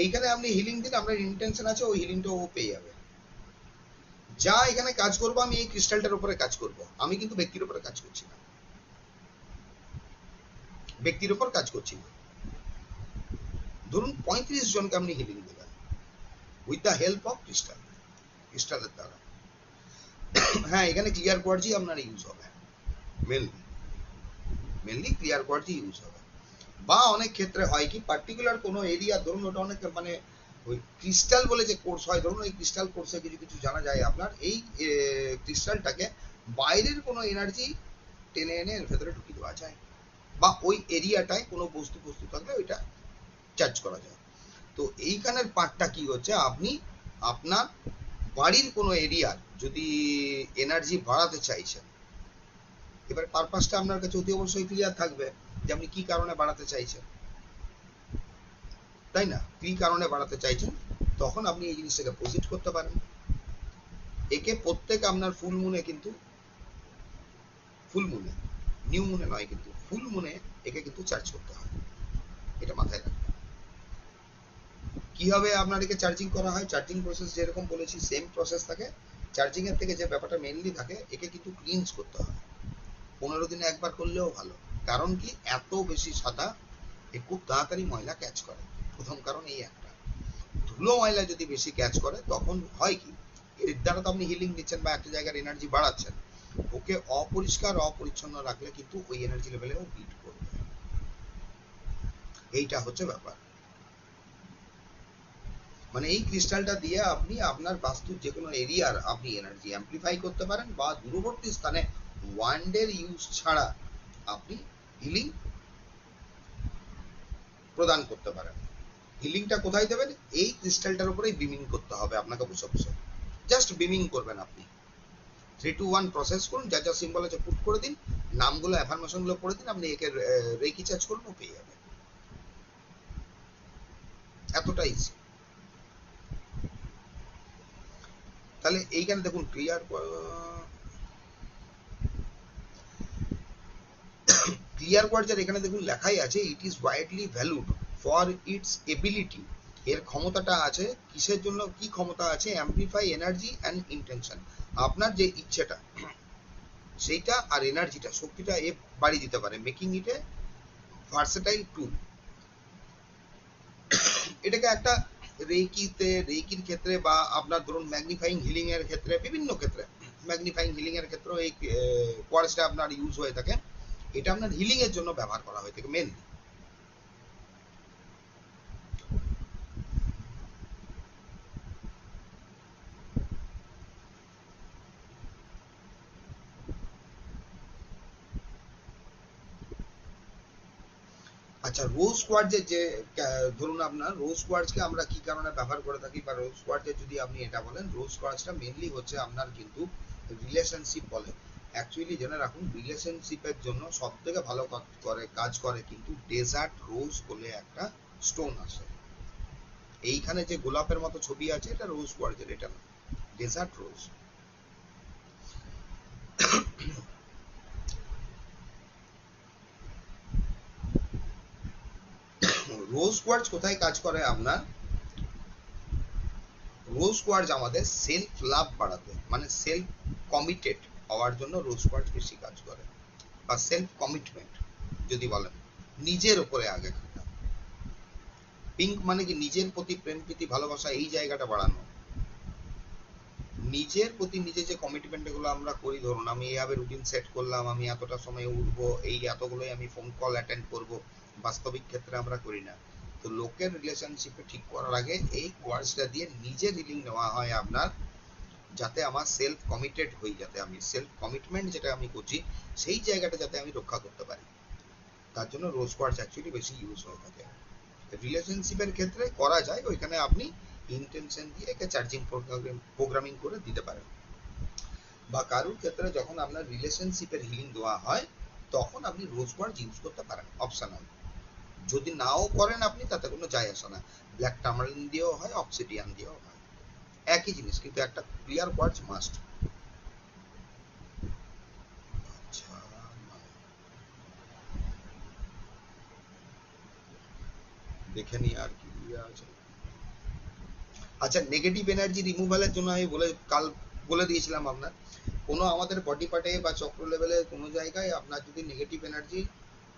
এইখানে আপনি হিলিং দিন, আপনার ইন্টেনশন আছে ওই হিলিংটা ও পেয়ে যাবে। যা এখানে কাজ করবো আমি এই ক্রিস্টালটার উপরে কাজ করব, আমি কিন্তু ব্যক্তির উপরে কাজ করছি না, ব্যক্তির উপর কাজ করছি না। ধরুন 35 জনকে আপনি হিলিং দেবেন উইথ দ্য হেল্প অফ ক্রিস্টালের দ্বারা। হ্যাঁ, এখানে ক্লিয়ার কোয়ার্টজই আপনার ইউজ হবে, মেনলি ক্লিয়ার কোয়ার্টজই ইউজ হবে। বা অনেক ক্ষেত্রে হয় কি, পার্টিকুলার কোনো এরিয়া, ধরুন ওটা অনেক মানে ওই ক্রিস্টাল বলে যে কোর্স হয়, ধরুন এই ক্রিস্টাল কোর্সে কিছু কিছু জানা যায় আপনার এই ক্রিস্টালটাকে বাইরের কোনো এনার্জি টেনে এনে এর ভেতরে ঢুকিয়ে দেওয়া যায়, বা ওই এরিয়াটায় কোনো বস্তু থাকলে ওইটা চার্জ করা যায়। তো এইখানের পার্টটা কি হচ্ছে, আপনি আপনার বাড়ির কোনো এরিয়ার যদি এনার্জি বাড়াতে চাইছেন, এবার পারপাসটা আপনার কাছে অতি অবশ্যই ক্লিয়ার থাকবে যে আপনি কি কারণে বাড়াতে চাইছেন, তাই না? কি কারণে বাড়াতে চাইছেন, তখন আপনি এই জিনিসটাকে প্রসিড করতে পারেন। একে প্রত্যেক আপনার ফুল মুনে, কিন্তু ফুল মুনে, নিউ মুনে নয়, কিন্তু ফুল মুনে একে কিন্তু চার্জ করতে হয়, এটা মাথায় রাখবেন। কিভাবে আপনার একে চার্জিং করা হয়, চার্জিং প্রসেস যেরকম বলেছি সেম প্রসেস থাকে। চার্জিং এর থেকে যে ব্যাপারটা মেইনলি থাকে, একে কিন্তু ক্লিনস করতে হয় 15 দিনে একবার করলেও ভালো। কারণ কি, এত বেশি সাদা এ খুব তাড়াতাড়ি ময়লা ক্যাচ করে, প্রথম কারণ এই একটা। ধুলো ময়লা যদি বেশি ক্যাচ করে তখন হয় কি, এর দ্বারা তো আপনি হিলিং দিচ্ছেন বা একটা জায়গার এনার্জি বাড়াচ্ছেন, ওকে অপরিষ্কার অপরিচ্ছন্ন রাখলে কিন্তু ওই এনার্জি লেভেলেও হিট করবে। এইটা হচ্ছে ব্যাপার। মানে এই ক্রিস্টালটা দিয়ে আপনি আপনার বাস্তুর যে কোনো এরিয়ার আপনি এনার্জি অ্যাম্প্লিফাই করতে পারেন, বা দূরবর্তী স্থানে ওয়ান্ডের ইউজ ছাড়া আপনি হিলিং প্রদান করতে পারেন। হিলিংটা কোথায় দেবেন, এই ক্রিস্টালটার উপরেই বিমিং করতে হবে আপনাকে, বসে বসে জাস্ট বিমিং করবেন আপনি। 3 to 1 প্রসেস করুন, যা যা সিম্বল আছে পুট করে দিন, নামগুলো অ্যাফার্মেশন গুলো পড়ে দিন, আপনি একে রেকি চার্জ করুন, ও পেয়ে যাবেন। এতটাই ইজি। তাহলে এইখানে দেখুন ক্লিয়ার কোয়ার্জার, এখানে দেখুন লেখাই আছে it is widely valued for its ability. এর ক্ষমতাটা আছে কিসের জন্য, কি ক্ষমতা আছে, অ্যাম্প্লিফাই এনার্জি অ্যান্ড ইন্টেনশন। আপনার যে ইচ্ছেটা সেইটা আর এনার্জিটা, শক্তিটা এ বাড়িয়ে দিতে পারে, মেকিং ইট এ ভার্সেটাইল টুল। এটাকে একটা রেকির ক্ষেত্রে, বা আপনার ধরুন ম্যাগনিফাইং হিলিং এর ক্ষেত্রে, বিভিন্ন ক্ষেত্রে, ম্যাগনিফাইং হিলিং এর ক্ষেত্রেও এই কোয়ার্টজটা আপনার ইউজ হয়ে থাকে। এটা আপনার হিলিং এর জন্য ব্যবহার করা হয়ে থাকে মেনলি। আচ্ছা, রোজ কোয়ার্টজের যে ধরুন আপনার রোজ কোয়ার্টজকে আমরা কি কারণে ব্যবহার করে থাকি, বা রোজ কোয়ার্টজের যদি আপনি এটা বলেন, রোজ কোয়ার্টজটা মেনলি হচ্ছে আপনার কিন্তু রিলেশনশিপ বলে। অ্যাকচুয়ালি জেনে রাখুন, রিলেশনশিপের জন্য সব থেকে ভালো কাজ করে কিন্তু ডেজার্ট রোজ বলে একটা স্টোন আছে। এইখানে যে গোলাপের মতো ছবি আছে, এটা রোজ কোয়ার্টজের, এটা না, ডেজার্ট রোজ। রোজ কোয়ার্টজ কোথায় কাজ করে আপনার, রোজ কোয়ার্টজ আমাদের সেলফ লাভ বাড়াতে, মানে সেলফ কমিটেড হওয়ার জন্য রোজ কোয়ার্টজ বেশি কাজ করে, বা সেলফ কমিটমেন্ট যদি বলেন, নিজের উপরে আগে থাকা। পিঙ্ক মানে কি, নিজের প্রতি প্রেম প্রীতি ভালোবাসা, এই জায়গাটা বাড়ানো। নিজের প্রতি নিজে যে কমিটমেন্ট গুলো আমরা করি, ধরুন আমি এইভাবে রুটিন সেট করলাম, আমি এতটা সময় উঠবো, এই এতগুলোই আমি ফোন কল অ্যাটেন্ড করব, বাস্তবিক ক্ষেত্রে আমরা করি না। তো লোকের রিলেশনশিপে ঠিক করার আগে এই কোয়ার্সটা দিয়ে নিজের রিডিং নেওয়া হয় আপনার, যাতে আমার সেলফ কমিটেড হই, যাতে আমি সেলফ কমিটমেন্ট যেটা আমি করছি সেই জায়গাটা যাতে আমি রক্ষা করতে পারি, তার জন্য রোজ কোয়ার্টজ অ্যাকচুয়ালি বেশি ইউজ হয়ে থাকে। রিলেশনশিপের ক্ষেত্রে করা যায়, ওইখানে আপনি ইন্টেনশন দিয়ে একে চার্জিং প্রোগ্রামিং করে দিতে পারেন। বা কারোর ক্ষেত্রে যখন আপনার রিলেশনশিপের হিলিং দেওয়া হয়, তখন আপনি রোজ কোয়ার্টজ ইউজ করতে পারেন, অপশনাল। যদি নাও করেন আপনি, তাতে কোনো যায় আসে না, ব্ল্যাক টার্মারিন দিয়েও হয়, অবসিডিয়ান দিয়েও হয়, একই জিনিস, কিন্তু একটা ক্লিয়ার কোয়ার্টজ মাস্ট। আচ্ছা, দেখে নি আর কি আছে। আচ্ছা, নেগেটিভ এনার্জি রিমুভালের জন্য আমি কাল বলে দিয়েছিলাম আপনার, কোনো আমাদের বডি পার্টে বা চক্র লেভেলে কোনো জায়গায় আপনার যদি নেগেটিভ এনার্জি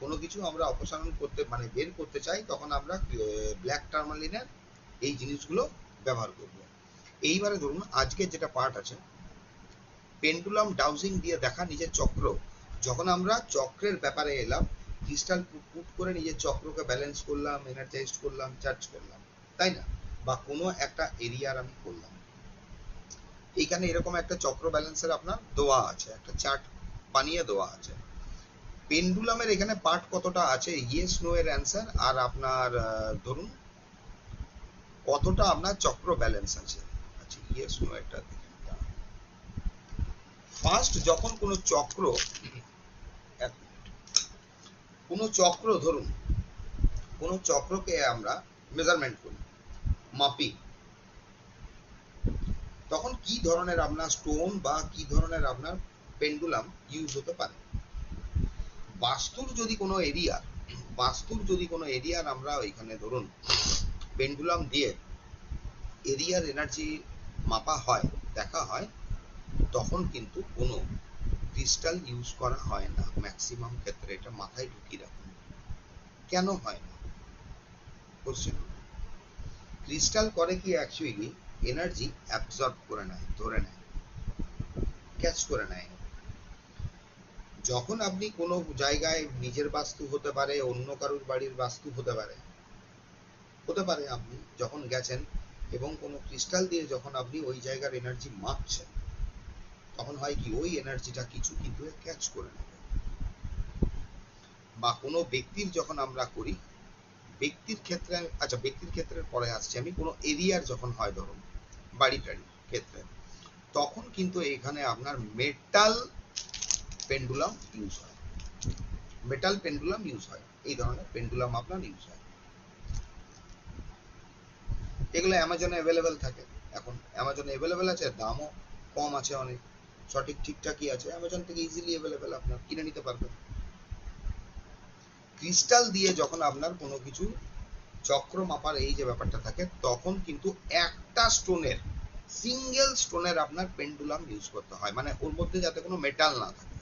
কোনো কিছু আমরা অপসারণ করতে, মানে বের করতে চাই, তখন আমরা ব্ল্যাক টার্মালিনের এই জিনিসগুলো ব্যবহার করব। এইবারে ধরুন আজকে যেটা পার্ট আছে, পেন্ডুলাম ডাউজিং দিয়ে দেখা নিজের চক্র। যখন আমরা চক্রের ব্যাপারে এলাম, ক্রিস্টাল পুট করে নিজের চক্রকে ব্যালেন্স করলাম, এনার্জাইজড করলাম, চার্জ করলাম, তাই না? বা কোনো একটা এরিয়ার আমি করলাম, এইখানে এরকম একটা চক্র ব্যালেন্সের আপনার দেওয়া আছে, একটা চার্ট বানিয়ে দেওয়া আছে। পেন্ডুলামের এখানে পার্ট কতটা আছে, ইয়েস নো এর অ্যান্সার, আর আপনার ধরুন কতটা আপনার চক্র ব্যালেন্স আছে। আচ্ছা ইয়েস নো এটা ফার্স্ট যখন কোনো চক্র, কোনো চক্র ধরুন কোনো চক্রকে আমরা মেজারমেন্ট করি, মাপি, তখন কি ধরনের আপনার স্টোন বা কি ধরনের আপনার পেন্ডুলাম ইউজ হতে পারে। বাস্তুর যদি কোনো এরিয়ার আমরা ওইখানে ধরুন পেন্ডুলাম দিয়ে এরিয়ার এনার্জি মাপা হয়, দেখা হয়, তখন কিন্তু কোনো ক্রিস্টাল ইউজ করা হয় না ম্যাক্সিমাম ক্ষেত্রে। এটা মাথায় ঢুকিয়ে রাখুন। কেন হয় না? কোশ্চেন। ক্রিস্টাল করে কি অ্যাকচুয়ালি এনার্জি অ্যাবজর্ব করে নেয়, ধরে নেয়, ক্যাচ করে নেয়। যখন আপনি কোনো জায়গায়, নিজের বাস্তু হতে পারে, অন্য কারোর বাড়ির বাস্তু হতে পারে, আপনি যখন গেছেন এবং কোনো ক্রিস্টাল দিয়ে যখন আপনি ওই জায়গার এনার্জি মাপছেন, তখন হয় কি ওই এনার্জিটা কিছু কিন্তু ক্যাচ করে নেবে। বা কোনো ব্যক্তির যখন আমরা করি, ব্যক্তির ক্ষেত্রে, আচ্ছা ব্যক্তির ক্ষেত্রে পরে আসছে আমি, কোনো এরিয়ার যখন হয় ধরুন বাড়ি টাড়ির ক্ষেত্রে, তখন কিন্তু এখানে আপনার মেটাল পেন্ডুলাম ইউজ হয়। এই ধরনের পেন্ডুলাম আপনার ইউজ হয়। এগুলো অ্যামাজনে অ্যাভেলেবেল থাকে। এখন অ্যামাজনে অ্যাভেলেবেল আছে, দামও কম আছে অনেক, সঠিক ঠিকঠাকই আছে, অ্যামাজন থেকে ইজিলি অ্যাভেলেবেল, আপনার কিনে নিতে পারবেন। ক্রিস্টাল দিয়ে যখন আপনার কোনো কিছু চক্র মাপার এই যে ব্যাপারটা থাকে, তখন কিন্তু একটা স্টোনের, সিঙ্গেল স্টোনের আপনার পেন্ডুলাম ইউজ করতে হয়, মানে ওর মধ্যে যাতে কোনো মেটাল না থাকে।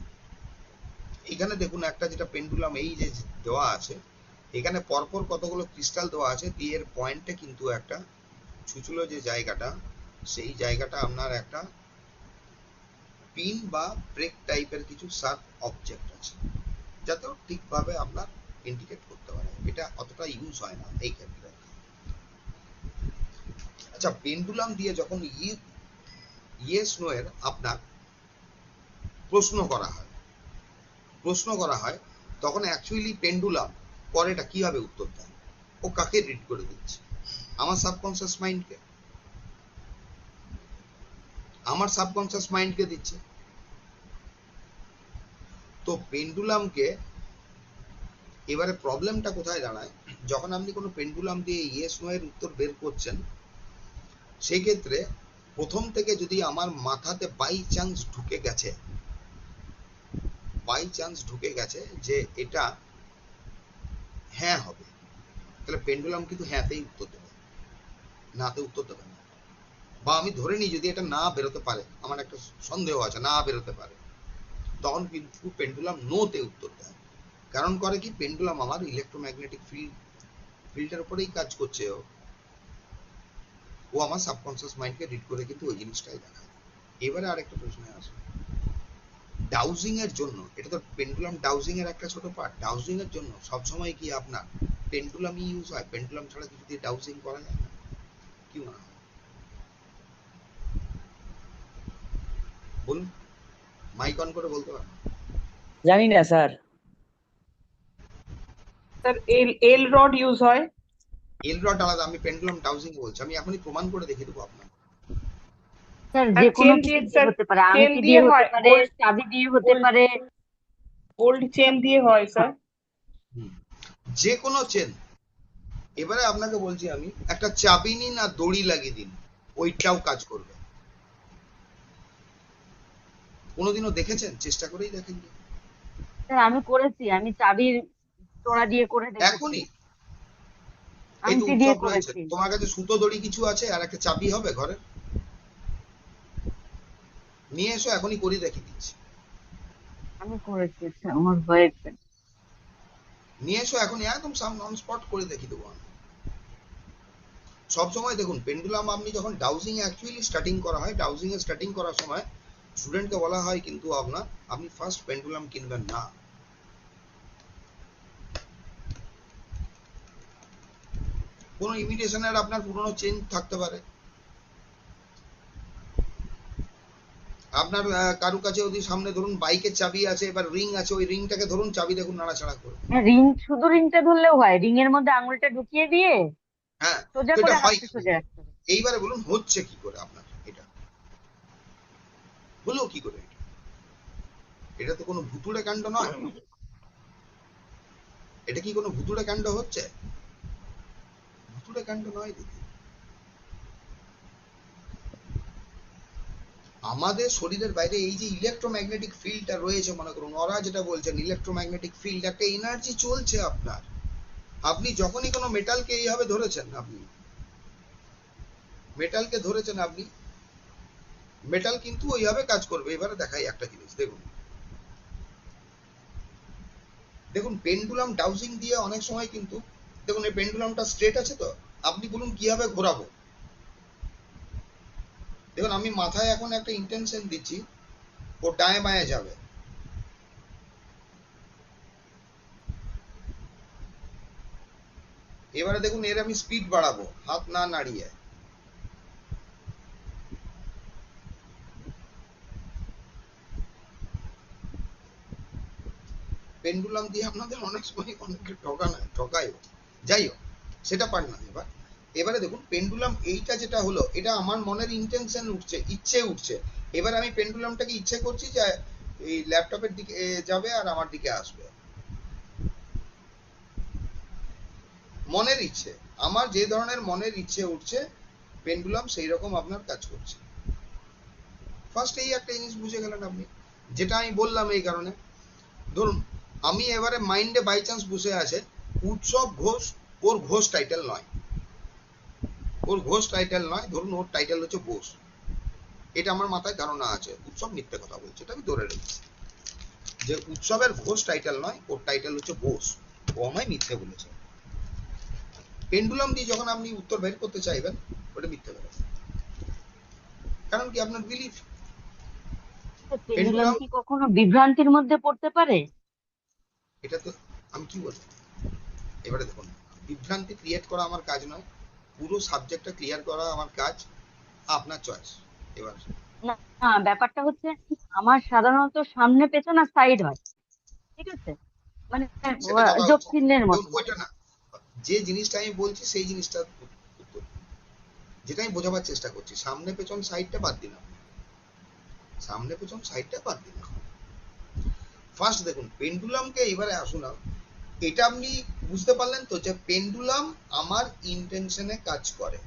এখানে দেখুন একটা যেটা পেন্ডুলাম এই যে দেওয়া আছে, এখানে পরপর কতগুলো ক্রিস্টাল দেওয়া আছে, দিয়ে এর পয়েন্টে কিন্তু একটা ছুচুলো যে জায়গাটা, সেই জায়গাটা আপনার একটা পিন বা ব্রেক টাইপের কিছু শার্প অবজেক্ট আছে, যাতে ঠিকভাবে আপনার ইন্ডিকেট করতে পারে। এটা অতটা ইউজ হয় না এই ক্ষেত্রে। আচ্ছা পেন্ডুলাম দিয়ে যখন ইয়েস নো এর আপনার প্রশ্ন করা হয়, তখন অ্যাকচুয়ালি পেন্ডুলাম পরেটা কিভাবে উত্তর দেয়, ও কাকে রিড করে দিচ্ছে? আমার সাবকনসিয়াস মাইন্ডকে দিচ্ছে। তো পেন্ডুলামকে, এবারে প্রবলেমটা কোথায় দাঁড়ায়, যখন আপনি কোনো পেন্ডুলাম দিয়ে ইয়েস নো এর উত্তর বের করছেন, সেই ক্ষেত্রে প্রথম থেকে যদি আমার মাথাতে বাই চান্স ঢুকে গেছে যে এটা হ্যাঁ হবে, তাহলে পেন্ডুলাম কিন্তু হ্যাঁতেই উত্তর দেবে, নাতে উত্তর দেবে না। বা আমি ধরে নিই যদি এটা না বেরোতে পারে, আমার একটা সন্দেহ আছে না বেরোতে পারে, তখন কিন্তু পেন্ডুলাম নোতে উত্তর দেয়। কারণ করে কি, পেন্ডুলাম আমার ইলেকট্রোম্যাগনেটিক ফিল্ডের উপরেই কাজ করছে। ও আমার সাবকনসিয়াস মাইন্ডকে রিড করে কিন্তু ওই জিনিসটাই দেখায়। এবারে আরেকটা প্রশ্নে আসে, ডাউজিং এর জন্য, এটা তো পেন্ডুলাম ডাউজিং এর একটা ছোট পার্ট, ডাউজিং এর জন্য সবসময় কি আপনার পেন্ডুলাম ইউজ হয়? পেন্ডুলাম ছাড়া কিছু দিয়ে ডাউজিং করা যায় না? কি মনে হয় বলুন, মাইক অন করে বলতে পারেন। জানি না স্যার। স্যার এল রড ইউজ হয়। এল রড আলাদা, আমি পেন্ডুলাম ডাউজিং বলছি, আমি এখনই প্রমাণ করে দেখিয়ে দেবো আপনাকে। স্যার যে কোনো কিছু দিয়ে হতে পারে, আংটি দিয়ে হতে পারে, চাবি দিয়ে হতে পারে, গোল্ড চেন দিয়ে হয় স্যার। যে কোনো চেন। এবারে আপনাকে বলছি আমি, একটা চাবি নিন আর দড়ি লাগিয়ে দিন, ওইটাও কাজ করবে। কোনোদিনও দেখেছেন? চেষ্টা করেই দেখেন। স্যার আমি করেছি, আমি চাবির তোড়া দিয়ে করে দেখেছি, এখনই আংটি দিয়ে করেছি। তোমার কাছে সুতো দড়ি কিছু আছে আর একটা চাবি হবে ঘরে, নিয়ে এসো, এখনই করি দেখিয়ে দিচ্ছি। আমি করেছি স্যার, আমার হয়েছে। নিয়ে এসো এখনই, একদম অন স্পট করে দেখিয়ে দেবো আমি। সবসময় দেখুন পেন্ডুলাম আপনি যখন ডাউজিং অ্যাকচুয়ালি স্টার্টিং করা হয়, ডাউজিং এ স্টার্টিং করার সময় স্টুডেন্টকে বলা হয় কিন্তু আপনি ফার্স্ট পেন্ডুলাম কিনবেন না। কোনো ইমিটেশনের আপনার পুরনো চেন থাকতে পারে, আপনার কারু কাছে যদি সামনে ধরুন বাইকের চাবি আছে, এবার রিং আছে, ওই রিংটাকে ধরুন, চাবি দেখুন নাড়াচাড়া করে। হ্যাঁ, শুধু রিংটা ধরলেও হয়, রিং এর মধ্যে আঙুলটা ঢুকিয়ে দিয়ে হ্যাঁ, সোজা তো করে এটা হয় হাতটা কি? সোজা রাখতে হবে। এইবারে বলুন হচ্ছে কি করে আপনার এটা, হলো কি করে এটা? এটা তো কোনো ভুতুড়ে কাণ্ড নয়। এটা কি কোনো ভুতুড়ে কাণ্ড হচ্ছে? ভুতুড়ে কাণ্ড নয় দিদি। আমাদের শরীরের বাইরে এই যে ইলেকট্রোম্যাগনেটিক ফিল্ডটা রয়েছে, মনে করুন ওরা যেটা বলছেন ইলেকট্রোম্যাগনেটিক ফিল্ড, একটা এনার্জি চলছে আপনার। আপনি যখনই কোনো মেটালকে এইভাবে ধরেছেন, আপনি মেটালকে ধরেছেন, আপনি মেটাল কিন্তু ওইভাবে কাজ করবে। এবারে দেখাই একটা জিনিস, দেখুন দেখুন পেন্ডুলাম ডাউজিং দিয়ে অনেক সময় কিন্তু দেখুন এই পেন্ডুলামটা স্ট্রেট আছে, তো আপনি বলুন কিভাবে ঘোরাবো। দেখুন আমি মাথায় এখন একটা ইন্টেনশন দিচ্ছি, ও ডায়ে বায়ে যাবে। এবারে দেখুন এর আমি স্পিড বাড়াবো হাত না নাড়িয়ে। পেন্ডুলাম দিয়ে আপনাদের অনেক সময় অনেকে ঠকায়। যাই হোক, সেটা পার না। এবারে দেখুন পেন্ডুলাম এইটা যেটা হলো, এটা আমার মনের ইন্টেনশন উঠছে, ইচ্ছে উঠছে। এবার আমি পেন্ডুলামটাকে ইচ্ছে করছি যে এই ল্যাপটপের দিকে যাবে আর আমার দিকে আসবে, মনের ইচ্ছে। আমার যে ধরনের মনের ইচ্ছে উঠছে, পেন্ডুলাম সেই রকম আপনার কাজ করছে। ফার্স্ট এই একটা জিনিস বুঝে গেলেন আপনি, যেটা আমি বললাম এই কারণে। ধরুন আমি এবারে মাইন্ডে বাই চান্স বসে আছে উৎসব ঘোষ, ওর ঘোষ টাইটেল নয়, ওর ঘোষ টাইটেল নয়, ধরুন ওর টাইটেল হচ্ছে বোস। এটা আমার মাথায় ধারণা আছে, উৎসব মিথ্যে কথা বলছে, এটা আমি ধরে রেখেছি যে উৎসবের ঘোষ টাইটেল নয়, ওর টাইটেল হচ্ছে বোস, ও আমায় মিথ্যে বলেছে। পেন্ডুলাম দিয়ে যখন আপনি উত্তর বের করতে চাইবেন, ওটা মিথ্যে বলেছে, কারণ কি আপনার বিলিফ। পেন্ডুলাম পেন্ডুলাম কি কখনো বিভ্রান্তির মধ্যে পড়তে পারে? এটা তো আমি কি বলবো। এবারে দেখুন বিভ্রান্তি ক্রিয়েট করা আমার কাজ নয়, পুরো সাবজেক্টটা ক্লিয়ার করা আমার কাজ, আপনার চয়েস। এবার না না, ব্যাপারটা হচ্ছে আমার সাধারণত সামনে পেছন আর সাইড হয়, ঠিক আছে, মানে সেটা কথা যোগ হচ্ছে, চিহ্নের দেখুন মতো। ওইটা না, যে জিনিসটা আমি বলছি সেই জিনিসটা উত্তর, যেটা আমি বোঝাবার চেষ্টা করছি, সামনে পেছন সাইডটা বাদ দিলাম, সামনে পেছন সাইডটা বাদ দিলাম। ফার্স্ট দেখুন পেন্ডুলামকে, এবারে আসুন এটা আপনি বুঝতে পারলেন তো যে পেন্ডুলাম আমার ইন্টেনশনে কাজ করে।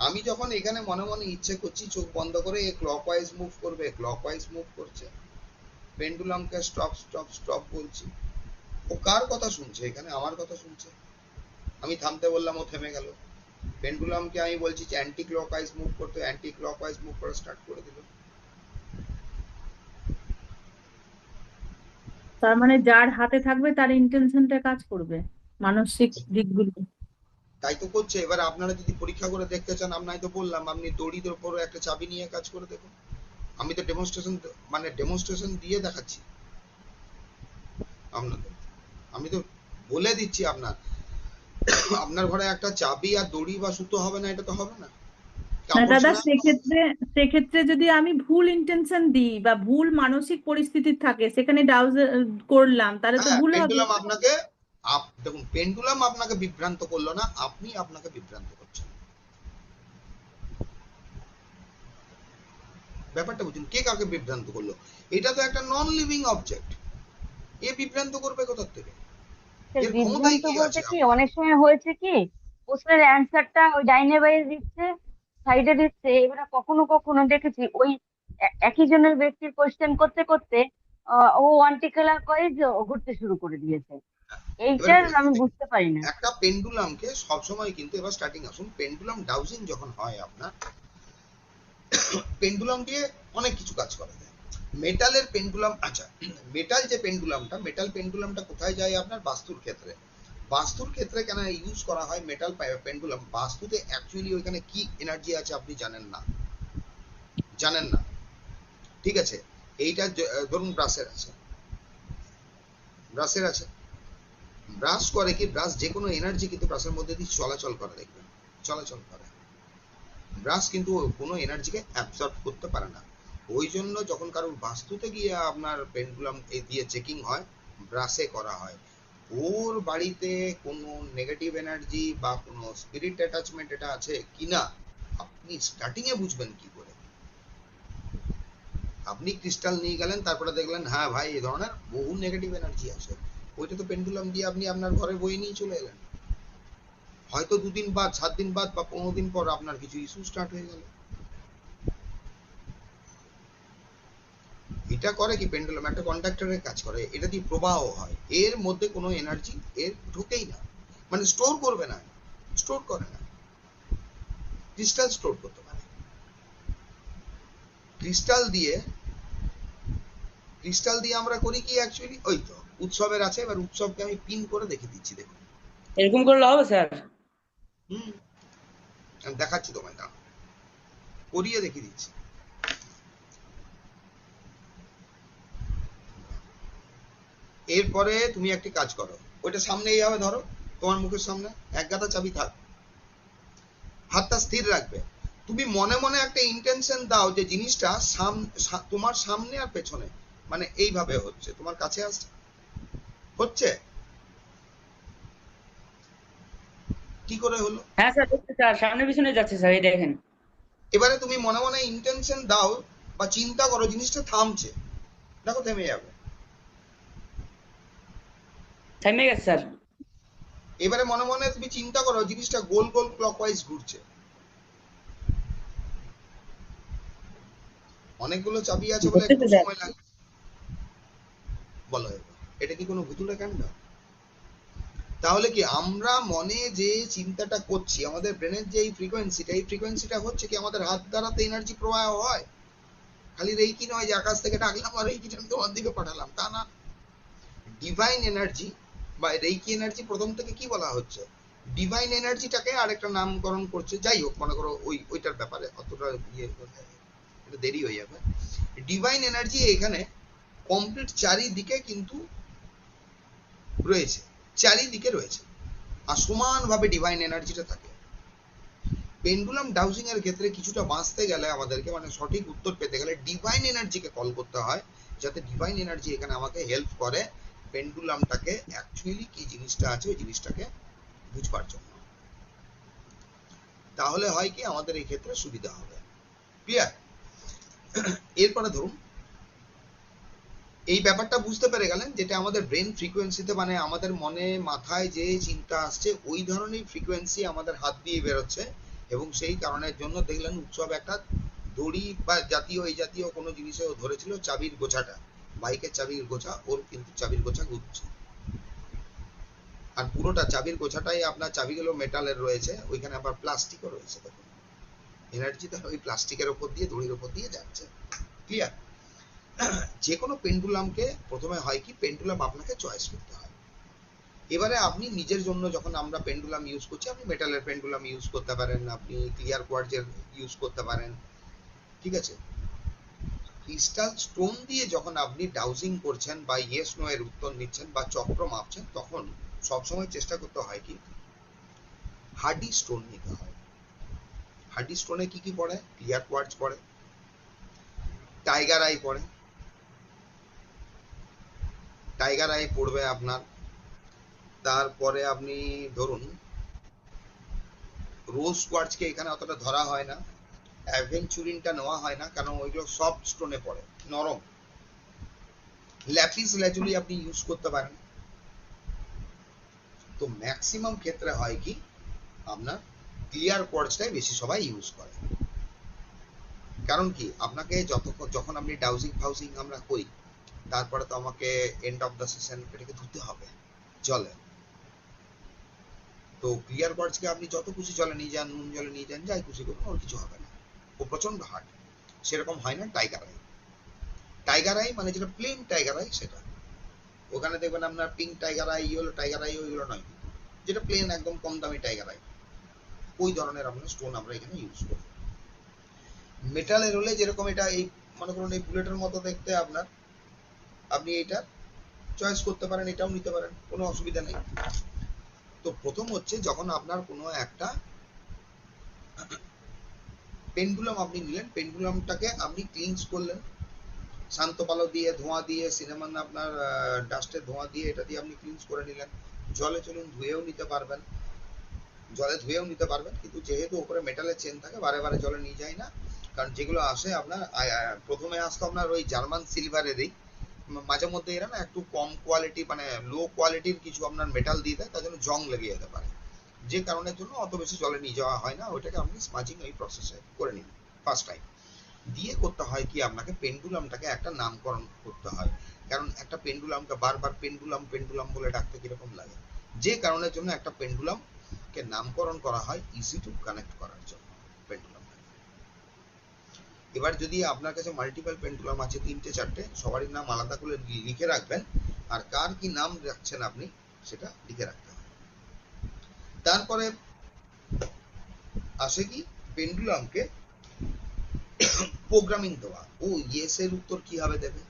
আমি যখন এখানে মনে মনে ইচ্ছে করছি চোখ বন্ধ করে এ ক্লকওয়াইজ মুভ করবে, ক্লকওয়াইজ মুভ করছে, পেন্ডুলামকে স্টপ স্টপ স্টপ বলছি, ও কার কথা শুনছে এখানে? আমার কথা শুনছে। আমি থামতে বললাম, ও থেমে গেল। পেন্ডুলামকে আমি বলছি যে অ্যান্টি ক্লকওয়াইজ মুভ করতে, অ্যান্টি ক্লকওয়াইজ মুভ করা স্টার্ট করে দিল। তার মানে যার হাতে থাকবে তার ইন্টেনশনটা কাজ করবে, মানসিক দিকগুলো। তাই তো করছে। এবার আপনারা যদি পরীক্ষা করে দেখতে চান, আপনাই তো বললাম আপনি দড়ির উপর একটা চাবি নিয়ে কাজ করে দেখুন। আমি তো ডেমনস্ট্রেশন দিয়ে দেখাচ্ছি আপনাদের, আমি তো বলে দিচ্ছি আপনার, আপনার ঘরে একটা চাবি আর দড়ি বা সুতো হবে না, এটা তো হবে না। না কাপড় দাদা, ছেঁড়া সেক্ষেত্রে সেক্ষেত্রে যদি আমি ভুল ইন্টেনশন দিই বা ভুল মানসিক পরিস্থিতি থাকে, সেখানে ডাউজ করলাম, তাহলে তো হ্যাঁ, ভুল হবে। পেন্ডুলাম আপনাকে দেখুন পেন্ডুলাম আপনাকে বিভ্রান্ত করলো না, আপনি আপনাকে বিভ্রান্ত করছেন। ব্যাপারটা বুঝুন, কে কাকে বিভ্রান্ত করলো? এটা তো একটা নন লিভিং অবজেক্ট, এ বিভ্রান্ত করবে কোথা থেকে? এর ক্ষমতাই বিভ্রান্ত কি বলতে আছে কি আপনার? অনেক সময় হয়েছে কি, প্রশ্নের অ্যান্সারটা ওই ডাইনে বাইরে দিচ্ছে, সাইডে দিচ্ছে, এবারে কখনো কখনো দেখেছি ওই একই জনের ব্যক্তির কোয়েশ্চেন করতে করতে ও ওয়ান্টিকুলার কয়েজ ঘুরতে শুরু করে দিয়েছে, এবারে এইটার বলি, আমি বুঝতে পারি না। একটা পেন্ডুলামকে সবসময় কিন্তু, এবার স্টার্টিং আসুন, পেন্ডুলাম ডাউজিং যখন হয় আপনার, পেন্ডুলাম দিয়ে অনেক কিছু কাজ করা যায়। মেটালের পেন্ডুলাম, আচ্ছা মেটাল যে পেন্ডুলামটা, মেটাল পেন্ডুলামটা কোথায় যায় আপনার? বাস্তুর ক্ষেত্রে। বাস্তুর ক্ষেত্রে কেন ইউজ করা হয় মেটাল পেন্ডুলাম? বাস্তুতে অ্যাকচুয়ালি ওইখানে কি এনার্জি আছে আপনি জানেন না, জানেন না, ঠিক আছে? এইটা ধরুন ব্রাশের আছে, ব্রাশের আছে, ব্রাশ করে কি, ব্রাশ যে কোনো এনার্জি কিন্তু ব্রাশের মধ্যে দিয়ে চলাচল করে, দেখবেন চলাচল করে। ব্রাশ কিন্তু কোনো এনার্জিকে অ্যাবজর্ব করতে পারে না। ওই জন্য যখন কারোর বাস্তুতে গিয়ে আপনার পেন্ডুলাম দিয়ে চেকিং হয়, ব্রাশে করা হয়, ওর বাড়িতে কোনো নেগেটিভ এনার্জি বা কোনো স্পিরিট অ্যাটাচমেন্ট এটা আছে কিনা আপনি স্টার্টিং এ বুঝবেন কি করে? আপনি ক্রিস্টাল নিয়ে গেলেন, তারপরে দেখলেন হ্যাঁ ভাই এই ধরনের বহু নেগেটিভ এনার্জি আছে, ওইটা তো পেন্ডুলাম দিয়ে আপনি আপনার ঘরে বয়ে নিয়ে চলে এলেন, হয়তো 2 দিন বাদ, 7 দিন বাদ বা 15 দিন পর আপনার কিছু ইস্যু স্টার্ট হয়ে গেল। এটা করে কি, পেন্ডুলাম একটা কন্ডাক্টরের কাজ করে, এটা দিয়ে প্রবাহ হয়, এর মধ্যে কোনো এনার্জি এর ঢোকেই না, মানে স্টোর করবে না, স্টোর করে না। ক্রিস্টাল স্টোর করতে পারে। ক্রিস্টাল দিয়ে আমরা করি কি অ্যাকচুয়ালি, ওই তো উৎসবের আছে, এবার উৎসবকে আমি পিন করে দেখে দিচ্ছি, দেখুন। এরকম করলে হবে স্যার? হুম, আমি দেখাচ্ছি তোমায়, দাও করিয়ে দেখিয়ে দিচ্ছি। এরপরে তুমি একটি কাজ করো, ওইটা সামনে এইভাবে ধরো, তোমার মুখের সামনে এক গাদা চাবি থাক, হাতটা স্থির রাখবে, তুমি মনে মনে একটা ইন্টেনশন দাও যে জিনিসটা তোমার সামনে আর পেছনে, মানে এইভাবে হচ্ছে, তোমার কাছে আসছে, হচ্ছে কি করে হলো? হ্যাঁ স্যার, হচ্ছে স্যার, সামনে পিছনে যাচ্ছে স্যার, এই দেখেন। এবারে তুমি মনে মনে ইন্টেনশন দাও বা চিন্তা করো জিনিসটা থামছে, দেখো থেমে যাবে। থেমে গেছে স্যার। এবারে মনে মনে তুমি চিন্তা করো জিনিসটা গোল গোল ক্লকওয়াইজ ঘুরছে। অনেকগুলো চাবি আছে বলে একটু ঘুরতেছে স্যার। সময় লাগে। বলো এটা কি কোনো ভুতুড়ে কাণ্ড? তাহলে কি আমরা মনে যে চিন্তাটা করছি, আমাদের ব্রেনের যে এই ফ্রিকোয়েন্সিটা হচ্ছে কি আমাদের হাত দ্বারা তো এনার্জি প্রবাহ হয়, খালি রেইকি নয় যে আকাশ থেকে ডাকলাম আর রেইকিটা আমি তোমার দিকে পাঠালাম, তা না। ডিভাইন এনার্জি বা রেইকি এনার্জি প্রথম থেকে কি বলা হচ্ছে, ডিভাইন এনার্জিটাকে আরেকটা নামকরণ করছে, যাই হোক মনে করো ওইটার ব্যাপারে অতটা ইয়ে এটা দেরি হয়ে যাবে। ডিভাইন এনার্জি এখানে কমপ্লিট চারিদিকে কিন্তু রয়েছে, চারিদিকে রয়েছে, আর সমানভাবে ডিভাইন এনার্জিটা থাকে। পেন্ডুলাম ডাউজিং এর ক্ষেত্রে কিছুটা বাঁচতে গেলে আমাদেরকে, মানে সঠিক উত্তর পেতে গেলে ডিভাইন এনার্জিকে কল করতে হয়, যাতে ডিভাইন এনার্জি এখানে আমাকে হেল্প করে পেন্ডুলামটাকে অ্যাকচুয়ালি কি জিনিসটা আছে ওই জিনিসটাকে বুঝবার জন্য। তাহলে হয় কি আমাদের এই ক্ষেত্রে সুবিধা হবে। ক্লিয়ার? এরপরে ধরুন এই ব্যাপারটা বুঝতে পেরে গেলেন, যেটা আমাদের ব্রেন ফ্রিকোয়েন্সিতে, মানে আমাদের মনে মাথায় যে চিন্তা আসছে ওই ধরনের ফ্রিকোয়েন্সি আমাদের হাত দিয়ে বেরোচ্ছে, এবং সেই কারণের জন্য দেখলেন উৎসব একটা দড়ি বা জাতীয় এই জাতীয় কোনো জিনিসেও ধরেছিল চাবির গোছাটা, বাইকের চাবির গোছা, ওর কিন্তু চাবির গোছা ঘুরছে, আর পুরোটা চাবির গোছাটাই আপনার চাবিগুলো মেটালের রয়েছে, ওইখানে আবার প্লাস্টিকও রয়েছে, দেখুন এনার্জি তো ওই প্লাস্টিকের ওপর দিয়ে, দড়ির ওপর দিয়ে যাচ্ছে। ক্লিয়ার? যে কোনো পেন্ডুলামকে প্রথমে হয় কি, পেন্ডুলাম আপনাকে চয়েস করতে হয়। এবারে আপনি নিজের জন্য যখন আমরা পেন্ডুলাম ইউজ করছি, আপনি মেটালের পেন্ডুলাম ইউজ করতে পারেন, আপনি ক্লিয়ার কোয়ার্টজের ইউজ করতে পারেন, ঠিক আছে। ক্রিস্টাল স্টোন দিয়ে যখন আপনি ডাউজিং করছেন বা ইয়েস নো এর উত্তর নিচ্ছেন বা চক্র মাপছেন, তখন সবসময় চেষ্টা করতে হয় কি, হার্ডি স্টোন নিতে হয়। হার্ডি স্টোনে কি কি পড়ে? ক্লিয়ার কোয়ার্টজ পড়ে, টাইগার আই পড়ে, টাইগার আই পড়বে আপনার, তারপরে আপনি ধরুন রোজ কোয়ার্টজকে এখানে অতটা ধরা হয় না, অ্যাভেঞ্চুরিনটা নেওয়া হয় না, কারণ ওইগুলো সফট স্টোনে পড়ে, নরম। ল্যাপিস ল্যাজুলি আপনি ইউজ করতে পারেন। তো ম্যাক্সিমাম ক্ষেত্রে হয় কি, আপনার ক্লিয়ার কোয়ার্টজটাই বেশি সবাই ইউজ করে। কারণ কি, আপনাকে যখন আপনি ডাউজিং ফাউজিং আমরা করি, তারপরে তো আমাকে এন্ড অফ দ্য সেশন এটাকে ধুতে হবে জলে। তো ক্লিয়ার কোয়ার্টজকে আপনি যত খুশি জলে নিয়ে যান, নুন জলে নিয়ে যান, যাই খুশি করুন, ওর কিছু হবে না, ও প্রচন্ড হার্ড। সেরকম হয় না টাইগার আই। টাইগার আই মানে যেটা প্লেন টাইগার আই সেটা, ওখানে দেখবেন আপনার pink tiger I, yellow tiger I, ওইগুলো নয়, যেটা প্লেন একদম কম দামি টাইগার আই, ওই ধরনের আপনার স্টোন আমরা এখানে ইউজ করি। মেটালের হলে যেরকম এটা, এই মনে করুন এই বুলেটের মতো দেখতে আপনার, আপনি এটা চয়েস করতে পারেন, এটাও নিতে পারেন, কোনো অসুবিধা নেই। তো প্রথম হচ্ছে যখন আপনার কোনো একটা পেন্ডুলাম আপনি নিলেন, পেন্ডুলামটাকে আপনি ক্লিনস করলেন, শান্ত পালো দিয়ে, ধোঁয়া দিয়ে, সিনেমান আপনার ডাস্টের ধোঁয়া দিয়ে, এটা দিয়ে আপনি ক্লিনস করে নিলেন। জলে চলুন ধুয়েও নিতে পারবেন, জলে ধুয়েও নিতে পারবেন, কিন্তু যেহেতু উপরে মেটালের চেন থাকে বারে বারে জলে নিয়ে যায় না। কারণ যেগুলো আসে আপনার প্রথমে আসতো আপনার ওই জার্মান সিলভারেরই, মাঝে মধ্যে এরা না একটু কম কোয়ালিটি মানে লো কোয়ালিটির কিছু আপনার মেটাল দিয়ে দেয়, তার জন্য জং লেগে যেতে পারে, যে কারণের জন্য অত বেশি জলে নিয়ে যাওয়া হয় না। ওইটাকে আপনি স্মাচিং এই প্রসেসে করে নিন ফার্স্ট টাইম। দিয়ে করতে হয় কি, আপনাকে পেন্ডুলামটাকে একটা নামকরণ করতে হয়। কারণ একটা পেন্ডুলামকে বারবার পেন্ডুলাম পেন্ডুলাম বলে ডাকতে কিরকম লাগে, যে কারণের জন্য একটা পেন্ডুলামকে নামকরণ করা হয় ইজি টু কানেক্ট করার জন্য পেন্ডুলাম। এবার যদি আপনার কাছে মাল্টিপল পেন্ডুলাম আছে, 3টে 4টে, সবারই নাম আলাদা করে লিখে রাখবেন, আর কার কি নাম রাখছেন আপনি সেটা লিখে রাখতে হবে। তারপরে আসে কি, পেন্ডুলামকে প্রোগ্রামিং দেওয়া। ও ইয়েস এর উত্তর কিভাবে দেবে,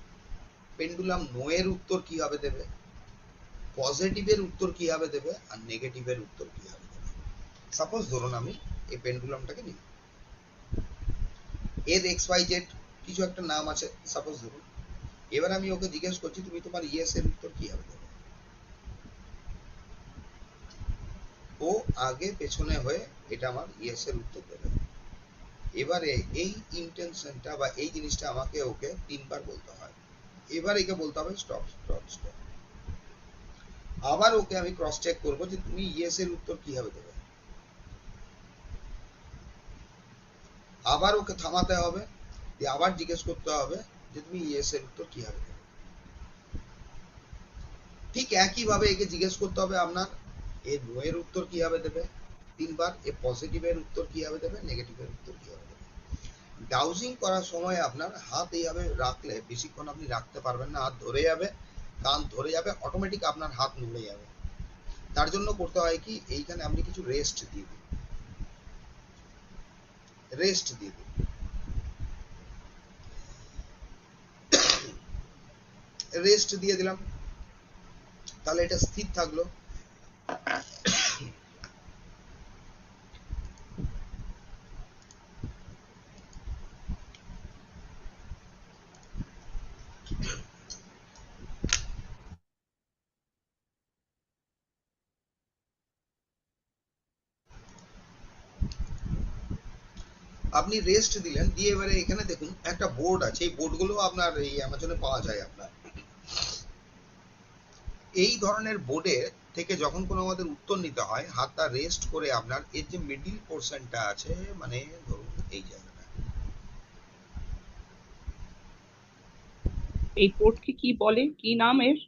পেন্ডুলাম নো এর উত্তর কিভাবে দেবে, পজিটিভের উত্তর কিভাবে দেবে, আর নেগেটিভের উত্তর কিভাবে দেবে। সাপোজ ধরুন আমি এই পেন্ডুলামটাকে নিই, এর XYZ কিছু একটা নাম আছে সাপোজ ধরুন। এবার আমি ওকে জিজ্ঞেস করছি তুমি তোমার ইয়েস এর উত্তর কিভাবে দেবে। ও আগে পেছনে হয়ে এটা আমার ইয়েস এর উত্তর দেবে। এবারে এই ইন্টেনশনটা বা এই জিনিসটা আমাকে ওকে 3বার বলতে হয়। এবার একে বলতে হবে স্টপ স্টপ স্টপ। আবার ওকে আমি ক্রস চেক করবো যে তুমি ইয়েস এর উত্তর কিভাবে দেবে। আবার ওকে থামাতে হবে, দিয়ে আবার জিজ্ঞেস করতে হবে যে তুমি ইয়েস এর উত্তর কিভাবে দেবে। ঠিক একইভাবে একে জিজ্ঞেস করতে হবে আপনার এর নো এর উত্তর কিভাবে দেবে 3বার, এ পজিটিভের উত্তর কিভাবে দেবে, নেগেটিভের উত্তর কিভাবে দেবে। ডাউজিং করার সময় আপনার হাত এইভাবে রাখলে বেশিক্ষণ আপনি রাখতে পারবেন না, হাত ধরে যাবে, কান ধরে যাবে, অটোমেটিক আপনার হাত নড়ে যাবে। তার জন্য করতে হয় কি, এইখানে আপনি কিছু রেস্ট দিয়ে দিন, রেস্ট দিয়ে দিন, রেস্ট দিয়ে দিলাম, তাহলে এটা স্থির থাকলো। আপনি রেস্ট দিলেন, দিয়ে এবারে এখানে দেখুন একটা বোর্ড আছে, এই বোর্ডগুলো আপনার এই অ্যামাজনে পাওয়া যায়। আপনার এই ধরনের বোর্ডে থেকে যখন কোনো আমাদের উত্তর নিতে হয়, হাতটা রেস্ট করে আপনার এর যে মিডিল পোর্শনটা আছে, মানে ধরুন এই জায়গাটা, এই পোর্টকে কি বলে, কি নাম এর?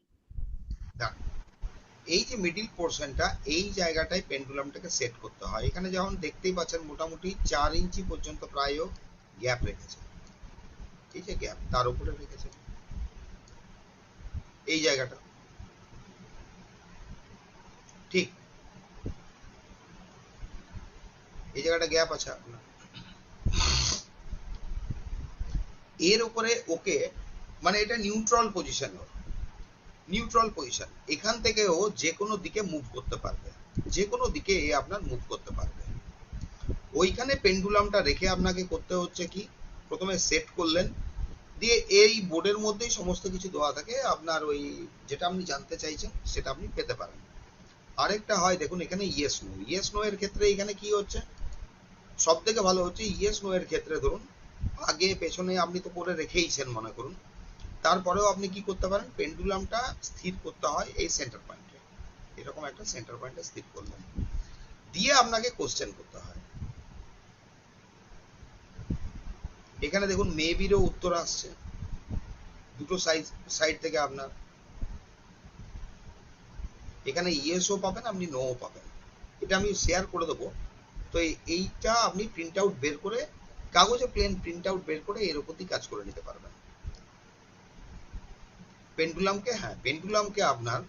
এই যে মিডিল পোর্শনটা, এই জায়গাটায় পেন্ডুলামটাকে সেট করতে হয়। এখানে যেমন দেখতেই পাচ্ছেন মোটামুটি 4 ইঞ্চি পর্যন্ত প্রায় গ্যাপ রেখেছে, এই যে গ্যাপ তার উপরে রেখেছে এই জায়গাটা, ঠিক এই জায়গাটা গ্যাপ আছে আপনার। এর উপরে ওকে মানে এটা নিউট্রাল পজিশন, নিউট্রাল পজিশন, এখান থেকে ও যে কোনো দিকে মুভ করতে পারবে, যে কোনো দিকে এ আপনার মুভ করতে পারবে। ওইখানে পেন্ডুলামটা রেখে আপনাকে করতে হচ্ছে কি, প্রথমে সেট করলেন, দিয়ে এই বোর্ডের মধ্যেই সমস্ত কিছু দেওয়া থাকে, আপনার ওই যেটা আপনি জানতে চাইছেন সেটা আপনি পেতে পারেন। আরেকটা হয় দেখুন এখানে ইয়েস নো, ইয়েস নো এর ক্ষেত্রে এখানে কি হচ্ছে, সব থেকে ভালো হচ্ছে ইয়েস নো এর ক্ষেত্রে ধরুন আগে পেছনে আপনি তো করে রেখেইছেন মনে করুন, তারপরেও আপনি কি করতে পারেন, পেন্ডুলামটা স্থির করতে হয় এই সেন্টার পয়েন্টে, এরকম একটা সেন্টার পয়েন্টে স্থির করলেন, দিয়ে আপনাকে কোশ্চেন করতে হয়। এখানে দেখুন মেবিরও উত্তর আসছে দুটো সাইড থেকে আপনার, এখানে ইয়েসও পাবেন আপনি নোও পাবেন, এটা আমি শেয়ার করে দেবো। তো এইটা আপনি প্রিন্ট আউট বের করে, কাগজে প্লেন প্রিন্ট আউট বের করে এর উপর দিয়ে কাজ করে নিতে পারবেন। পেন্ডুলামকে, হ্যাঁ পেন্ডুলামকে আপনার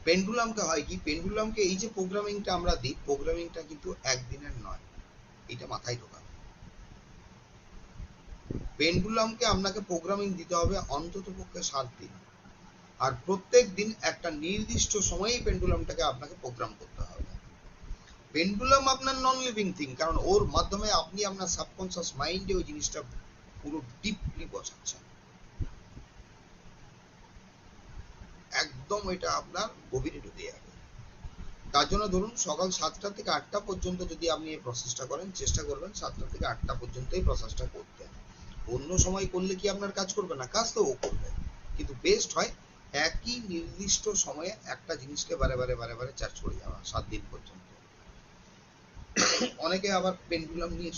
পেন্ডুলামকে হয় কি, পেন্ডুলামকে এই যে প্রোগ্রামিংটা আমরা দিই, প্রোগ্রামিংটা কিন্তু একদিনের নয়, এটা মাথায় ঢোকান। পেন্ডুলামকে আপনাকে প্রোগ্রামিং দিতে হবে অন্তত পক্ষে 7 দিন, আর প্রত্যেক দিন একটা নির্দিষ্ট সময়েই পেন্ডুলামটাকে আপনাকে প্রোগ্রাম করতে হবে। পেন্ডুলাম আপনার নন লিভিং থিং, কারণ ওর মাধ্যমে আপনি আপনার সাবকনসিয়াস মাইন্ডে ওই জিনিসটা পুরো ডিপলি বসাচ্ছেন, একদম ওইটা আপনার গভীরে ঢুকে যাবে। তার জন্য ধরুন সকাল 7টা থেকে 8টা পর্যন্ত যদি আপনি এই প্রসেসটা করেন, চেষ্টা করবেন 7টা থেকে 8টা পর্যন্ত এই প্রসেসটা করতে। অন্য সময় করলে কি আপনার কাজ করবে না? কাজ তো ও করবে, কিন্তু বেস্ট হয় একই নির্দিষ্ট সময়ে একটা জিনিসকে বারে বারে বারে বারে চার্জ করে যাওয়া 7 দিন পর্যন্ত। অনেকে আবার পেন্ডুলাম নিয়ে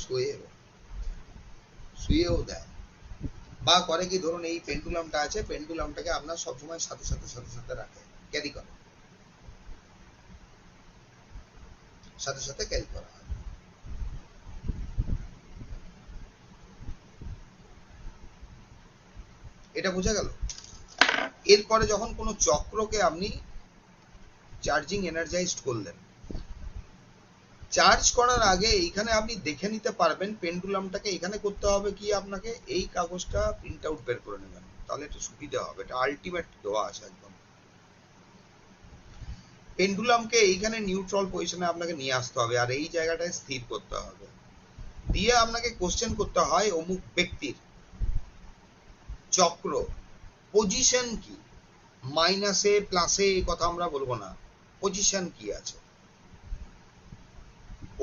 শুয়েও দেয়, বা করে কি ধরুন এই পেন্ডুলামটা আছে, পেন্ডুলামটাকে আপনার সবসময় সাথে সাথে সাথে সাথে রাখে, ক্যারি করে, সাথে সাথে ক্যারি করা হয়। এটা বোঝা গেল? এরপরে যখন কোনো চক্রকে আপনি চার্জিং এনার্জাইজড করলেন, চার্জ করার আগে এইখানে আপনি দেখে নিতে পারবেন পেন্ডুলামটাকে এখানে করতে হবে কি, আপনাকে এই কাগজটা প্রিন্ট আউট বের করে নেবেন, তাহলে একটু সুবিধা হবে। এটা আলটিমেট দেওয়া আছে একদম। পেন্ডুলামকে এইখানে নিউট্রাল পজিশনে আপনাকে নিয়ে আসতে হবে, আর এই জায়গাটায় স্থির করতে হবে, দিয়ে আপনাকে কোশ্চেন করতে হয় অমুক ব্যক্তির চক্র পজিশন কি, মাইনাসে প্লাসে এই কথা আমরা বলবো না, পজিশন কি আছে।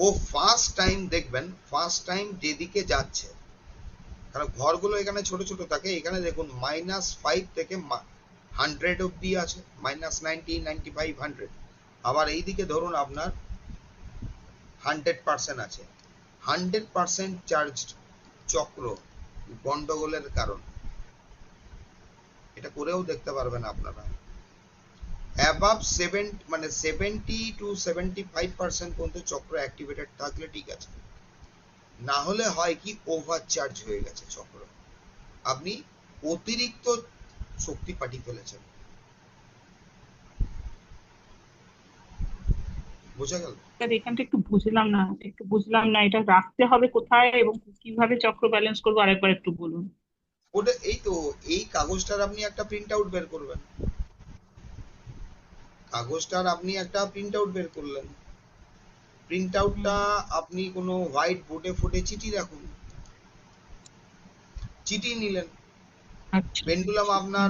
ও ফার্স্ট টাইম দেখবেন, ফার্স্ট টাইম যেদিকে যাচ্ছে, কারণ ঘরগুলো এখানে ছোট ছোট থাকে, এখানে দেখুন -5 থেকে 100 অব্দি আছে, -90, 95, 100। আবার এইদিকে ধরুন আপনার 100% আছে। 100% চার্জ চক্র গন্ডগোলের কারণ, এটা করেও দেখতে পারবেন আপনারা। অ্যাবাভ 70 to 75% পর্যন্ত চক্র অ্যাক্টিভেটেড থাকলে ঠিক আছে, না হলে হয় কি ওভার চার্জ হয়ে গেছে চক্র, আপনি অতিরিক্ত শক্তি পাঠিয়ে ফেলেছেন। বোঝা গেল? স্যার এখানটা একটু বুঝলাম না এটা রাখতে হবে কোথায় এবং কিভাবে চক্র ব্যালেন্স করবো, আরেকবার একটু বলুন। ওটা এই তো, এই কাগজটার আপনি একটা প্রিন্ট আউট বের করবেন, কাগজটার আপনি একটা প্রিন্ট আউট বের করলেন, প্রিন্ট আউটটা আপনি কোনো হোয়াইট বোর্ডে ফুটে চিঠি রাখুন, চিঠি নিলেন। আচ্ছা। পেন্ডুলাম আপনার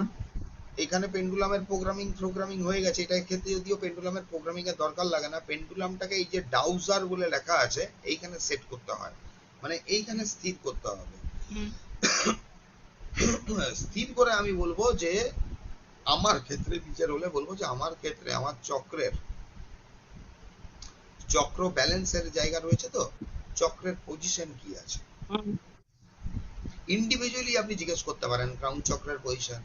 এখানে পেন্ডুলামের প্রোগ্রামিং হয়ে গেছে, এটার ক্ষেত্রে যদিও পেন্ডুলামের প্রোগ্রামিং এর দরকার লাগে না, পেন্ডুলামটাকে এই যে ডাউজার বলে লেখা আছে এইখানে সেট করতে হয়, মানে এইখানে স্থির করতে হবে। স্থির করে আমি বলবো যে আমার ক্ষেত্রে বিচার হলে বলবো যে আমার ক্ষেত্রে আমার চক্র ব্যালেন্সের জায়গা রয়েছে, তো চক্রের পজিশন কি আছে ইন্ডিভিজুয়ালি আপনি জিজ্ঞেস করতে পারেন ক্রাউন চক্রের পজিশন।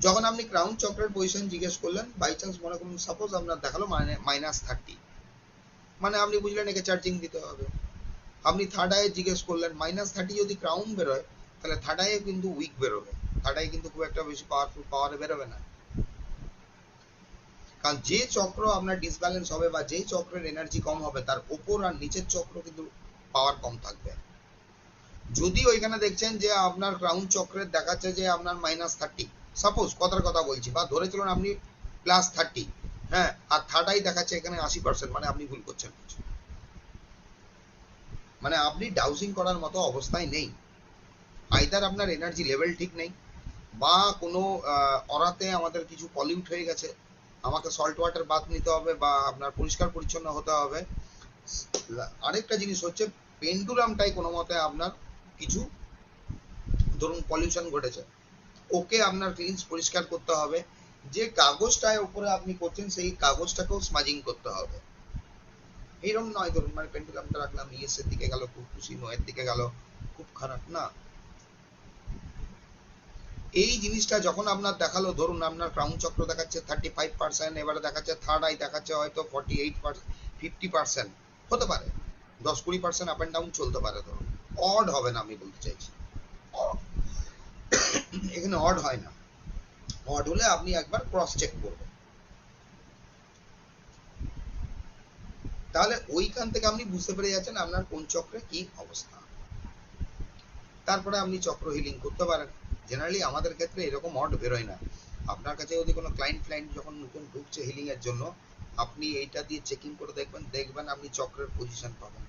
যখন আপনি ক্রাউন চক্রের পজিশন জিজ্ঞেস করলেন, বাই চান্স মনে করুন সাপোজ আপনার দেখালো -30, মানে আপনি বুঝলেন একে চার্জিং দিতে হবে। আপনি থার্ড আই জিজ্ঞেস করলেন, -30 যদি ক্রাউন বেরোয় তাহলে থার্ড আই কিন্তু উইক বেরোবে, থার্ড আই কিন্তু খুব একটা বেশি পাওয়ারে বেরোবে না, কারণ যে চক্র আপনার ডিসব্যালেন্স হবে বা যে চক্রের এনার্জি কম হবে তার উপর আর নিচের চক্র কিন্তু পাওয়ার কম থাকবে। যদি ওইখানে দেখছেন যে আপনার ক্রাউন চক্রের দেখাচ্ছে যে আপনার -30, সাপোজ কথার কথা বলছি, বা ধরে চলুন আপনি +30, হ্যাঁ, আর থার্ড আই দেখাচ্ছে এখানে 80%, মানে আপনি ভুল করছেন কিছু, মানে আপনি ডাউজিং করার মতো অবস্থায় নেই, আইদার আপনার এনার্জি লেভেল ঠিক নেই, বা কোনো অরাতে আমাদের কিছু পলিউট হয়ে গেছে, আমাকে সল্ট ওয়াটার বাথ নিতে হবে বা আপনার পরিষ্কার পরিচ্ছন্ন হতে হবে। আরেকটা জিনিস হচ্ছে পেন্ডুলামটাই কোনো মতে আপনার কিছু ধরুন পলিউশন ঘটেছে, ওকে আপনার ক্লিনস পরিষ্কার করতে হবে, যে কাগজটায় উপরে আপনি করছেন সেই কাগজটাকেও স্মাজিং করতে হবে। এইরকম নয় ধরুন মানে পেন্ডুলামটা রাখলাম ইয়েস এর দিকে গেল খুব খুশি, নো এর দিকে গেল খুব খারাপ, না। এই জিনিসটা যখন আপনার দেখালো, ধরুন আপনার ক্রাউন চক্র দেখাচ্ছে 35%, এবারে দেখাচ্ছে থার্ড আই দেখাচ্ছে হয়তো 48%, 50%, হতে পারে 10-20% আপ এন্ড ডাউন চলতে পারে, ধরুন অড হবে না, আমি বলতে চাইছি এখানে অড হয় না, অড হলে আপনি একবার ক্রস চেক করবেন, তাহলে ওইখান থেকে আপনি বুঝতে পেরে যাচ্ছেন আপনার কোন চক্রে কি অবস্থা, তারপরে আপনি চক্র হিলিং করতে পারেন। জেনারেলি আমাদের ক্ষেত্রে এরকম অড বেরোয় না। আপনার কাছে যদি কোনো ক্লায়েন্ট যখন নতুন ঢুকছে হিলিং এর জন্য, আপনি এইটা দিয়ে চেকিং করে দেখবেন আপনি চক্রের পজিশন পাবেন।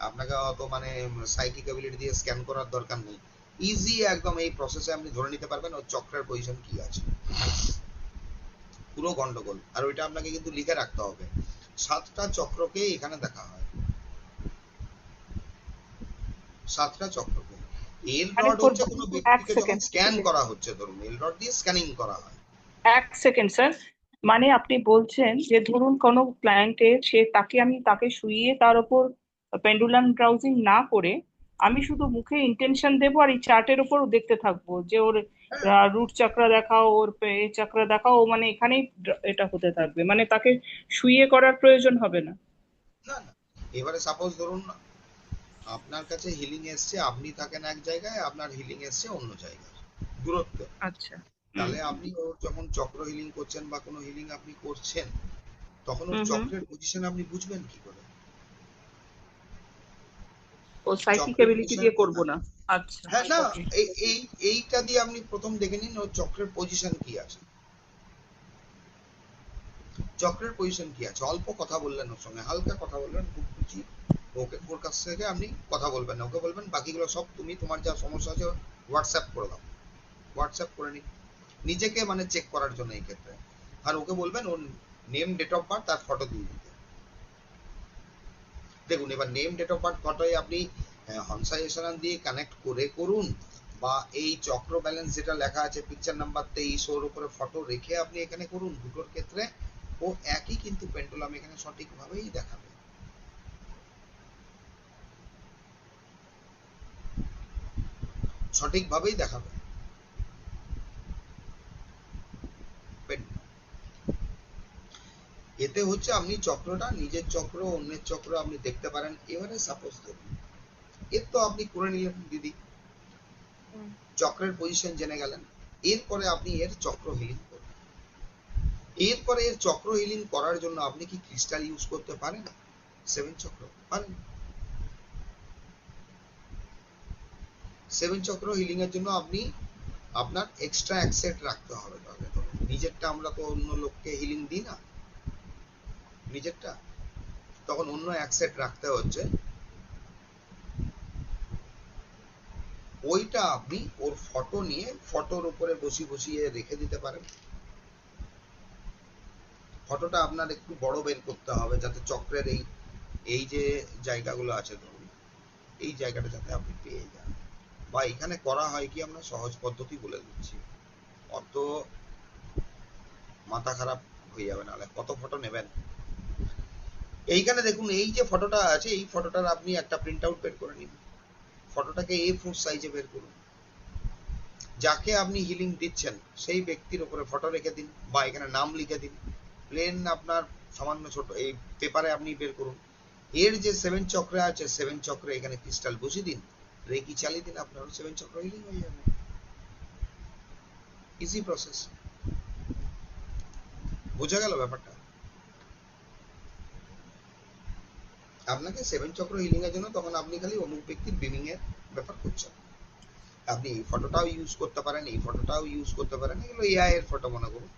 আপনাকে অত মানে সাইকিক অ্যাবিলিটি দিয়ে স্ক্যান করার দরকার নেই, ইজি একদম এই প্রসেসে আপনি ধরে নিতে পারবেন ওর চক্রের পজিশন কি আছে। পুরো গন্ডগোল। আর ওইটা আপনাকে কিন্তু লিখে রাখতে হবে। 7টা চক্রকে এখানে দেখা হয়, 7টা চক্রকে। এল মানে রড হচ্ছে কোনো এক ব্যক্তিকে যখন সেকেন্ড স্ক্যান করা হচ্ছে, ধরুন এল রড দিয়ে স্ক্যানিং করা হয়। স্যার, মানে আপনি বলছেন যে ধরুন কোনো ক্লায়েন্টের তাকে শুইয়ে তার উপর পেন্ডুলাম ব্রাউজিং না করে আমি শুধু মুখে ইন্টেনশন দেবো আর এই চার্টের উপর দেখতে থাকবো যে ওর রুট চাকরা দেখাও, ওর এই চাকরা দেখাও, ও মানে এখানেই এটা হতে থাকবে, মানে তাকে শুইয়ে করার প্রয়োজন হবে না। না না, এবারে সাপোজ ধরুন আপনার কাছে হিলিং এসছে, আপনি থাকেন এক জায়গায়, আপনার হিলিং এসছে অন্য জায়গায়, দূরত্ব। আচ্ছা। তাহলে আপনি ওর যখন চক্র হিলিং করছেন বা কোনো হিলিং আপনি করছেন, তখন ওর হুম। চক্রের পজিশন আপনি বুঝবেন কি করে? ও সাইকিক চক্রের অ্যাবিলিটি পজিশন, দিয়ে করবো না। আচ্ছা, হ্যাঁ না, ওকে। এইটা দিয়ে আপনি প্রথম দেখে নিন ওর চক্রের পজিশন কি আছে। চক্রের পজিশন কি আছে, অল্প কথা বললেন ওর সঙ্গে, হালকা কথা বললেন, খুব বুঝি ওকে, ওর কাছ থেকে আপনি কথা বলবেন না, ওকে বলবেন বাকিগুলো সব তুমি তোমার যা সমস্যা আছে হোয়াটসঅ্যাপ করে দাও, হোয়াটসঅ্যাপ করে নিন নিজেকে মানে চেক করার জন্য এই ক্ষেত্রে। আর ওকে বলবেন ওর নেম, ডেট অফ বার্থ আর ফটো দিয়ে দিতে। দেখুন এবার নেম, ডেট অফ বার্থ, ফটোয় আপনি হংসা এসারান দিয়ে কানেক্ট করে করুন, বা এই চক্র ব্যালেন্স যেটা লেখা আছে পিকচার নাম্বার 23 ওর উপরে ফটো রেখে আপনি এখানে করুন, দুটোর ক্ষেত্রে ও একই কিন্তু পেন্ডুলাম এখানে সঠিকভাবেই দেখাবে। সঠিকভাবেই দেখাবে। এতে হচ্ছে আপনি চক্রটা, নিজের চক্র অন্যের চক্র আপনি দেখতে পারেন। এবারে সাপোজ ধরুন এর তো আপনি করে নিলেন দিদি, চক্রের পজিশন জেনে গেলেন, এরপরে আপনি এর চক্র হিলিং করবেন। এরপরে এর চক্র হিলিং করার জন্য আপনি কি ক্রিস্টাল ইউজ করতে পারেন? 7 চক্র পারেন। 7 চক্র হিলিং এর জন্য আপনি আপনার এক্সট্রা এক সেট রাখতে হবে। তাহলে ধরুন নিজেরটা আমরা তো অন্য লোককে হিলিং দিই না, নিজেরটা তখন অন্য এক সেট রাখতে হচ্ছে। ওইটা আপনি ওর ফটো নিয়ে ফটোর উপরে বসিয়ে রেখে দিতে পারেন। ফটোটা আপনার একটু বড় বের করতে হবে যাতে চক্রের এই যে জায়গাগুলো আছে ধরুন এই জায়গাটা যাতে আপনি পেয়ে যান। বা এখানে করা হয় কি, আমরা সহজ পদ্ধতি বলে দিচ্ছি, অত মাথা খারাপ হয়ে যাবে, নাহলে কত ফটো নেবেন। এইখানে দেখুন এই যে ফটোটা আছে, এই ফটোটার আপনি একটা প্রিন্ট আউট বের করে নিন, ফটোটাকে A4 সাইজে বের করুন, যাকে আপনি হিলিং দিচ্ছেন সেই ব্যক্তির উপরে ফটো রেখে দিন, বা এখানে নাম লিখে দিন, প্লেন আপনার সামান্য ছোট এই পেপারে আপনি বের করুন। এর যে 7 চক্রে আছে, 7 চক্রে এখানে ক্রিস্টাল বসিয়ে দিন, রেকি চালিয়ে দিন, আপনার 7 চক্র হিলিং হয়ে যাবে। Easy process. বোঝা গেল ব্যাপারটা? আপনাকে 7 চক্র হিলিং এর জন্য তখন আপনি খালি অমুক ব্যক্তির বিমিং এর ব্যাপার করছেন। আপনি এই ফটোটাও ইউজ করতে পারেন, এই ফটোটাও ইউজ করতে পারেন, এগুলো এআই এর ফটো মনে করুন।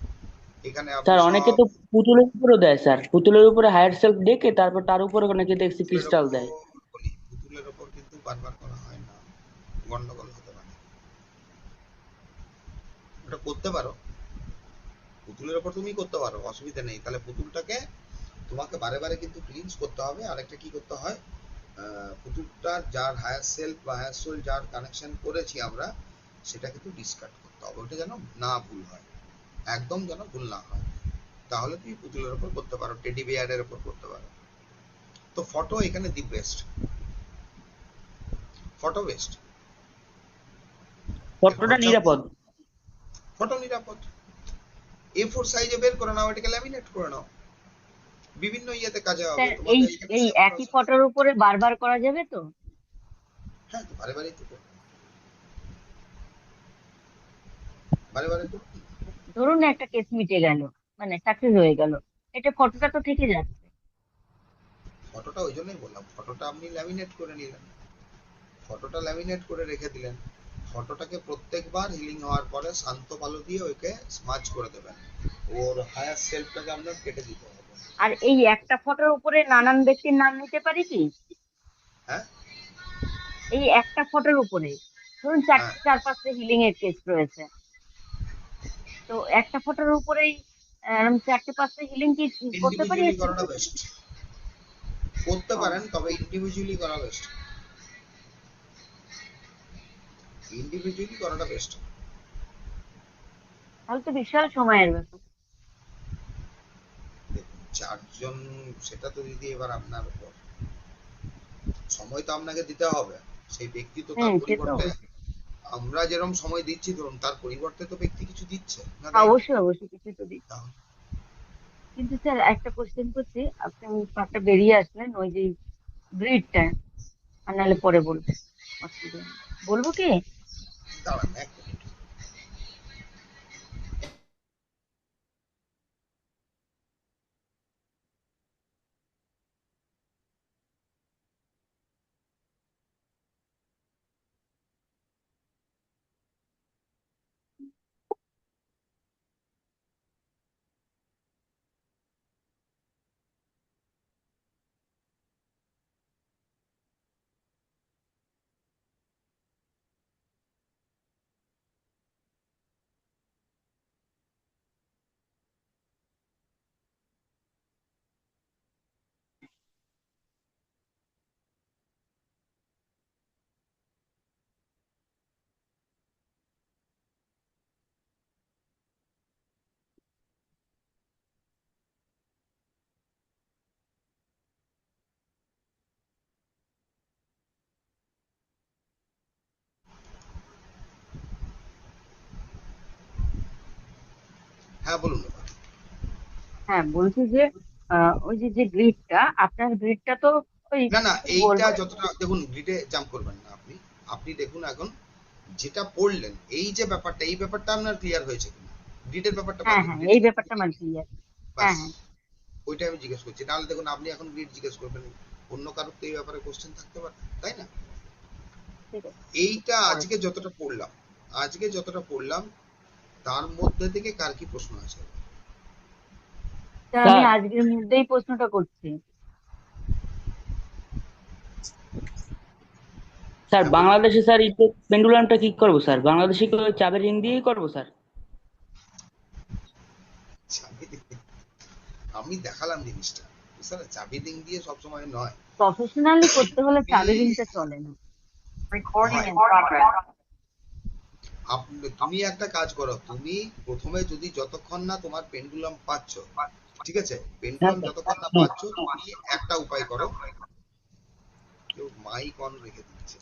এখানে আপনি স্যার অনেকে সব তো পুতুলের উপরও দেয় স্যার, পুতুলের উপরে হায়ার সেলফ ডেকে তারপর তার উপরে অনেকে দেখছি পুতুলের ক্রিস্টাল ওপর দেয়। বলি, পুতুলের ওপর কিন্তু বারবার করা হয় না, গন্ডগোল হতে পারে। ওটা করতে পারো, পুতুলের ওপর তুমি করতে পারো, অসুবিধা নেই। তাহলে পুতুলটাকে তোমাকে বারে বারে কিন্তু ক্লিনস করতে হবে। আর একটা কি করতে হয়, পুতুলটার যার হায়ার সেলফ বা হায়ার সোল যার কানেকশন করেছি আমরা, সেটা কিন্তু ডিসকার্ড করতে হবে, ওটা যেন না ভুল হয়, একদম যেন ভুল না হয়। তাহলে তুমি পুতুলের ওপর করতে পারো, টেডি বিয়ারের ওপর করতে পারো। তো ফটো এখানে দি বেস্ট, ফটো বেস্ট। ফটোটা নিরাপদ। ফটো নিরাপদ। A4 সাইজে বের করে নাও, এটাকে ল্যামিনেট করে নাও, বিভিন্ন ইয়েতে কাজে হবে স্যার তোমাকে। এখানে এই সেম একই প্রসেস। ফটোর উপরে বারবার করা যাবে তো? হ্যাঁ, বারে বারে তো করো, বারে বারে করো। ধরুন একটা কেস মিটে গেল, মানে সাকসেস হয়ে গেল, এটা ফটোটা তো থেকে যাচ্ছে। ফটোটা ওই জন্যই বললাম, ফটোটা আপনি ল্যামিনেট করে নিলেন, ফটোটা ল্যামিনেট করে রেখে দিলেন, ফটোটাকে প্রত্যেকবার হিলিং হওয়ার পরে শান্ত আলো দিয়ে ওকে স্মাচ করে দেবেন, ওর হায়ার সেলফটাকে আপনার কেটে দিতে হবে। আর এই একটা ফটোর উপরে নানান ব্যক্তির নাম নিতে পারি কি? হ্যাঁ এই একটা ফটোর উপরে ধরুন হ্যাঁ, 4-5টা হিলিং এর কেস রয়েছে, তো একটা ফটোর উপরেই 4-5টা হিলিং কি করতে পারি ইন্ডিভিজুয়ালি একসাথে? করাটা বেস্ট। করতে ও, পারেন, তবে ইন্ডিভিজুয়ালি করা বেস্ট। ইন্ডিভিজুয়ালি করাটা বেস্ট। তাহলে তো বিশাল সময়ের ব্যাপার। দেখুন, চারজন, সেটা তো দিদি এবার আপনার উপর, সময় তো আপনাকে দিতে হবে। সেই ব্যক্তি তো তার হ্যাঁ, সে তো পরিবর্তে, অবশ্যই। আমরা যেরকম সময় দিচ্ছি ধরুন, তার পরিবর্তে তো ব্যক্তি কিছু দিচ্ছে না, তাই না? অবশ্যই অবশ্যই কিছু তো দিই। তাহলে কিন্তু স্যার একটা কোশ্চেন করছি, আপনি পার্টটা বেরিয়ে আসলেন ওই যে গ্রিডটা, আর নাহলে পরে বলবো, অসুবিধা নেই। বলবো কি? দাঁড়ান এক মিনিট। হ্যাঁ বলুন এবার। হ্যাঁ, বলছি যে ওই যে যে গ্রিডটা, আপনার গ্রিডটা তো ওই না না, কি এইটা বলবো, যতটা দেখুন, গ্রিডে জাম্প করবেন না আপনি। আপনি দেখুন এখন যেটা পড়লেন, এই যে ব্যাপারটা, এই ব্যাপারটা আপনার ক্লিয়ার হয়েছে কিনা? গ্রিডের ব্যাপারটা হ্যাঁ বাদে হ্যাঁ, গ্রিডে এই ব্যাপারটা আমার ক্লিয়ার। বাস, হ্যাঁ হ্যাঁ, ওইটা আমি জিজ্ঞেস করছি। নাহলে দেখুন, আপনি এখন গ্রিড জিজ্ঞেস করবেন, অন্য কারোর তো এই ব্যাপারে কোশ্চেন থাকতে পারে, তাই না? ঠিক আছে, এইটা পরে। আজকে যতটা পড়লাম, আজকে যতটা পড়লাম, তার মধ্যে থেকে কার কি প্রশ্ন আছে? তা আমি স্যার আজকের মধ্যেই প্রশ্নটা করছি। স্যার হ্যাঁ বলুন। বাংলাদেশে স্যার এই পেন্ডুলামটা কি করবো স্যার? বাংলাদেশে কি ওই চাবের রিং দিয়েই করবো স্যার? চাবি দিয়ে- আমি দেখালাম জিনিসটা, স্যার চাবি রিং দিয়ে সবসময় নয়। প্রফেশনালি করতে হলে তুমি চাবি রিংটা চলে না। হয়, তুমি একটা কাজ করো, তুমি প্রথমে যদি যতক্ষণ না তোমার পেন্ডুলাম পাচ্ছ, ঠিক আছে, হ্যাঁ পেন্ডুলাম স্যার। যতক্ষণ না হুম। পাচ্ছ, তুমি একটা উপায় করো। কেউ মাইক অন রেখে দিচ্ছে।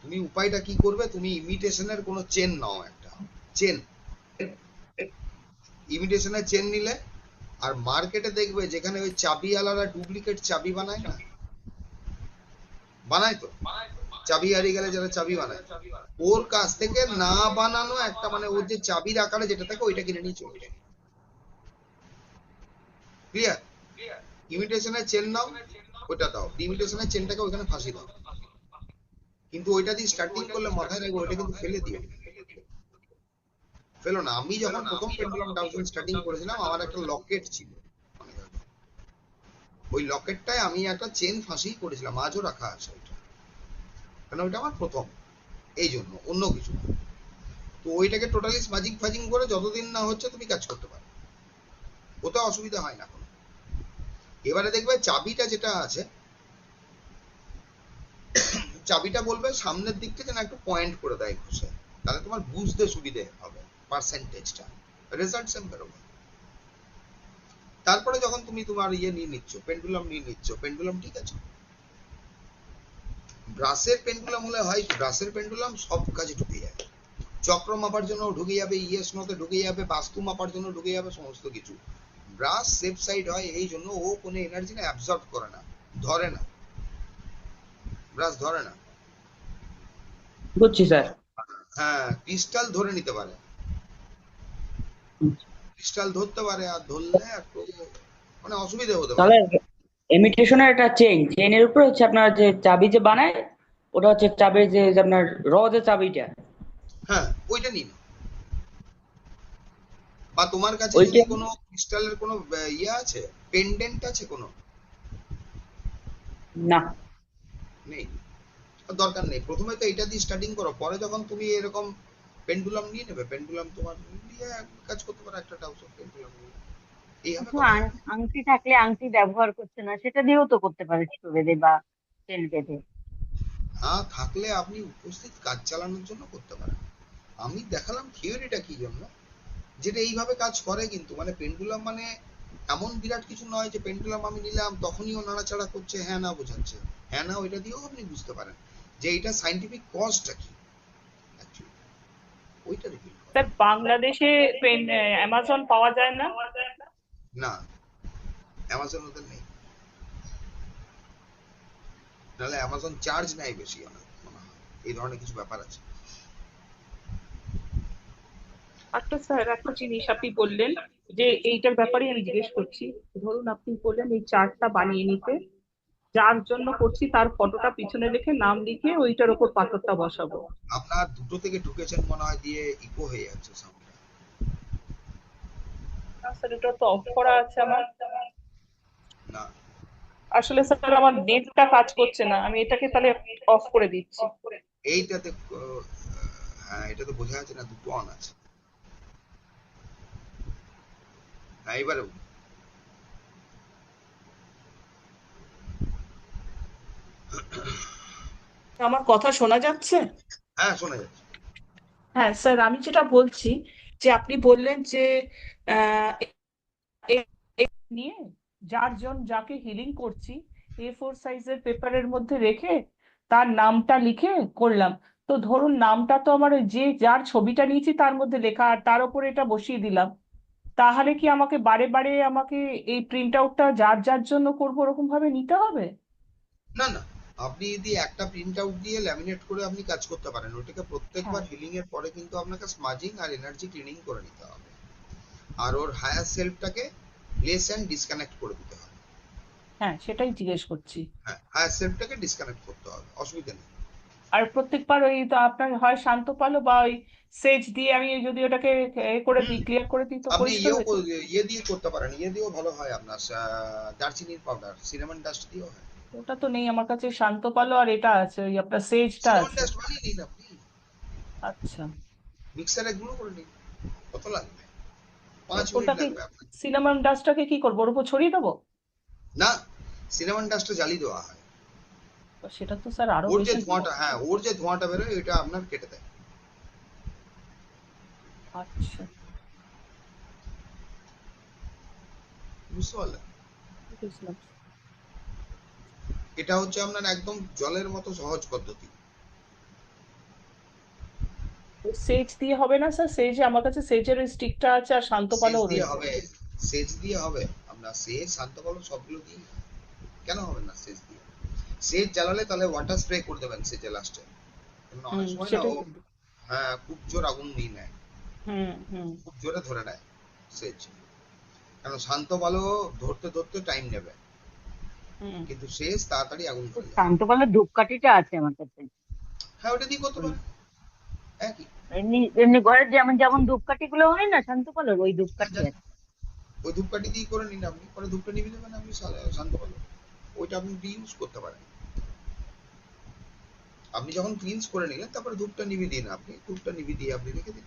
তুমি উপায়টা কি করবে, তুমি ইমিটেশনের কোনো চেন নাও, একটা চেন, ইমিটেশনের চেন নিলে, আর মার্কেটে দেখবে যেখানে ওই চাবিওয়ালারা ডুপ্লিকেট চাবি বানায় না, বানায় তো, চাবি হারিয়ে গেলে যারা চাবি বানায়, ওর কাছ থেকে না বানানো একটা, মানে ওর যে চাবির আকারে যেটা থাকে ওইটা কিনে নিয়ে চলে এসো। ক্লিয়ার? ইমিটেশনের চেন নাও, ওইটা দাও, ইমিটেশনের চেনটাকে ওইখানে ফাঁসি দাও। কিন্তু ওইটা দিয়ে স্টার্টিং করলে মাথায় রাখবে, ওইটা কিন্তু ফেলে দিও, ফেলো না। আমি যখন প্রথম পেন্ডুলাম ডাউজিং স্টার্টিং করেছিলাম, আমার একটা লকেট ছিল, ওই লকেটটায় আমি একটা চেন ফাঁসি করেছিলাম, আজও রাখা আছে ওইটা, কারণ ওইটা আমার প্রথম, এই জন্য, অন্য কিছু না। তো ওইটাকে টোটালি স্মাজিং ফাজিং করে যতদিন না হচ্ছে তুমি কাজ করতে পারো, ওতে অসুবিধা হয় না কোনো। এবারে দেখবে চাবিটা যেটা আছে, চাবিটা বলবে সামনের দিকটা যেন একটু পয়েন্ট করে দেয় ঘষে, তাহলে তোমার বুঝতে সুবিধে হবে পার্সেন্টেজটা, রেজাল্ট সেম বেরোবে। তারপরে যখন তুমি তোমার ইয়ে নিয়ে নিচ্ছ, পেন্ডুলাম নিয়ে নিচ্ছ, পেন্ডুলাম ঠিক আছে। ব্রাসের পেন্ডুলাম হলে হয়, ব্রাসের পেন্ডুলাম সব কাজে ঢুকে যাবে, চক্র মাপার জন্য ঢুকে যাবে, ইএস নোতে ঢুকে যাবে, বাস্তু মাপার জন্য ঢুকে যাবে, সমস্ত কিছু। ব্রাস সেফ সাইড হয় এই জন্য, ও কোনো এনার্জি না অ্যাবজর্ব করে না, ধরে না, ব্রাস ধরে না। বুঝছি স্যার। হ্যাঁ, ক্রিস্টাল ধরে নিতে পারে, হুম। ক্রিস্টাল ধরতে পারে, আর ধরলে একটু মানে অসুবিধা হতে পারে। তাহলে ইমিটেশনের একটা চেইনের উপরে হচ্ছে আপনার যে চাবি যে বানায়, ওটা হচ্ছে চাবির যে আপনার আপনার যে চাবিটা। হ্যাঁ, ওইটা নিন, বা তোমার কাছে ওইটা যদি কোনো ক্রিস্টালের কোনো ইয়ে আছে, পেন্ডেন্ট আছে কোনো? না। নেই, দরকার নেই। প্রথমে তো এটা দিয়ে স্টার্টিং করো, পরে যখন তুমি এরকম পেন্ডুলাম নিয়ে নেবে, পেন্ডুলাম তোমার নিয়ে কাজ করতে পারো, একটা টাউস অফ পেন্ডুলাম নিয়ে, এইভাবে তো করা যায়। আংটি থাকলে আংটি ব্যবহার করছে না, সেটা দিয়েও তো করতে পারে সুতো বেঁধে বা চেন বেঁধে। হ্যাঁ, থাকলে আপনি উপস্থিত কাজ চালানোর জন্য করতে পারেন। আমি দেখালাম থিওরিটা কি জন্য, যেটা এইভাবে কাজ করে কিন্তু, মানে পেন্ডুলাম মানে এমন বিরাট কিছু নয় যে পেন্ডুলাম আমি নিলাম তখনই ও নাড়াচাড়া করছে হ্যাঁ না বোঝাচ্ছে। হ্যাঁ না ওইটা দিয়েও আপনি বুঝতে পারেন যে এটা সাইন্টিফিক কজটা কি অ্যাকচুয়ালি, ওইটা রিভিল করে। স্যার বাংলাদেশে অ্যামাজন পাওয়া যায় না? না, অ্যামাজন ওদের নেই, নাহলে অ্যামাজন চার্জ নেয় বেশি অনেক মনে হয়, এই ধরনের কিছু ব্যাপার আছে। একটা স্যার একটা জিনিস আপনি বললেন যে এইটার ব্যাপারে আমি জিজ্ঞেস করছি। ধরুন আপনি বললেন এই চার্টটা বানিয়ে নিতে, যার জন্য করছি তার ফটোটা পিছনে রেখে নাম লিখে ওইটার উপর পাথরটা বসাবো। আপনার দুটো থেকে ঢুকেছেন মনে হয়, দিয়ে ইকো হয়ে যাচ্ছে সাউন্ডটা। না স্যার, এটা তো অফ করা আছে আমার। না, আসলে স্যার আমার নেটটা কাজ করছে না, আমি এটাকে তাহলে অফ করে দিচ্ছি। এইটাতে হ্যাঁ এটাতে বোঝা যাচ্ছে না, দুটো অন আছে। হ্যাঁ এবারে আমার কথা শোনা যাচ্ছে? হ্যাঁ শোনা যাচ্ছে। হ্যাঁ স্যার, আমি যেটা বলছি যে আপনি বললেন যে আহ, এ- নিয়ে যাকে হিলিং করছি A4 সাইজের পেপারের মধ্যে রেখে তার নামটা লিখে করলাম। তো ধরুন নামটা তো আমার ওই যার ছবিটা নিয়েছি তার মধ্যে লেখা, আর তার উপরে এটা বসিয়ে দিলাম। তাহলে কি আমাকে বারে বারে আমাকে এই প্রিন্ট আউটটা যার যার জন্য করবো ওরকম ভাবে নিতে হবে? না না, আপনি যদি একটা প্রিন্ট আউট দিয়ে ল্যামিনেট করে আপনি কাজ করতে পারেন, ওটাকে হ্যাঁ প্রত্যেকবার হিলিং এর পরে কিন্তু আপনাকে স্মাজিং আর এনার্জি ক্লিনিং করে নিতে হবে, আর ওর হায়ার সেলফটাকে লেস অ্যান্ড ডিসকানেক্ট করে দিতে হবে। হ্যাঁ, সেটাই জিজ্ঞেস করছি। হ্যাঁ, হায়ার সেলফটাকে ডিসকানেক্ট করতে হবে, অসুবিধা নেই। আর প্রত্যেকবার ওই তো আপনার হয় শান্ত পালো বা ওই সেজ দিয়ে আমি যদি ওটাকে করে হুম, দিই, ক্লিয়ার করে দিই, তো আপনি পরিষ্কার হয়েছে। ইয়ে দিয়ে করতে পারেন, ইয়ে দিয়েও ভালো হয় আপনার, দারচিনির পাউডার, সিনামন ডাস্ট দিয়েও হয়। ওটা তো নেই আমার কাছে, শান্ত পালো আর এটা আছে, ওই আপনার সেজটা সিনামন আছে। ডাস্ট বানিয়ে নিন আপনি, আচ্ছা। মিক্সারে গুঁড়ো করে নিন। কত লাগবে? তো 5 মিনিট ওটাকে লাগবে আপনার। সিনামন ডাস্টটাকে কি করবো, ওর উপর ছড়িয়ে দেবো? না, সিনামন ডাস্টটা জ্বালিয়ে দেওয়া হয়, তো সেটা তো স্যার আরো ওর যে বেশি। ধোঁয়াটা, হ্যাঁ ওর যে ধোঁয়াটা বেরোয় এটা আপনার কেটে দেয়। আচ্ছা, বুঝতে পারলেন? বুঝলাম। এটা হচ্ছে আপনার একদম জলের মতো সহজ পদ্ধতি। তো সেজ দিয়ে হবে না স্যার? সেজে আমার কাছে সেজের ওই স্টিকটা আছে আর শান্ত সেচ পালোও দিয়ে রয়েছে। হবে, সেচ দিয়ে হবে আপনার, সেচ শান্ত কলম সবগুলো দিয়ে, কেন হবে না সেচ দিয়ে? সেচ জ্বালালে তাহলে ওয়াটার স্প্রে করে দেবেন সেচে লাস্টে, অনেক সময় না সেটাই ও, করবো। হ্যাঁ খুব জোর আগুন নিয়ে নেয়, হুম। খুব জোরে ধরে নেয় সেচ, কারণ শান্ত ভালো ধরতে ধরতে টাইম নেবে, হুম। কিন্তু সেচ তাড়াতাড়ি আগুন ধরে যায়। শান্তপালের ধূপকাঠিটা আছে আমার কাছে। হ্যাঁ ওটা দিয়ে করতে ওই পারেন, একই। এমনি এমনি ঘরের যেমন যেমন ধূপকাঠি গুলো হয় না শান্তপালের, ওই ধূপকাঠি আছে। ওই ধূপকাঠি দিয়ে করে নিন আপনি, পরে ধূপটা নিভে দেবেন আপনি, শান্ত ভালো, ওইটা আপনি ইউজ করতে পারেন। আপনি যখন ক্লিনস করে নিলেন তারপরে ধূপটা নিভিয়ে দিন, আপনি ধূপটা নিভিয়ে দিয়ে আপনি রেখে দিন,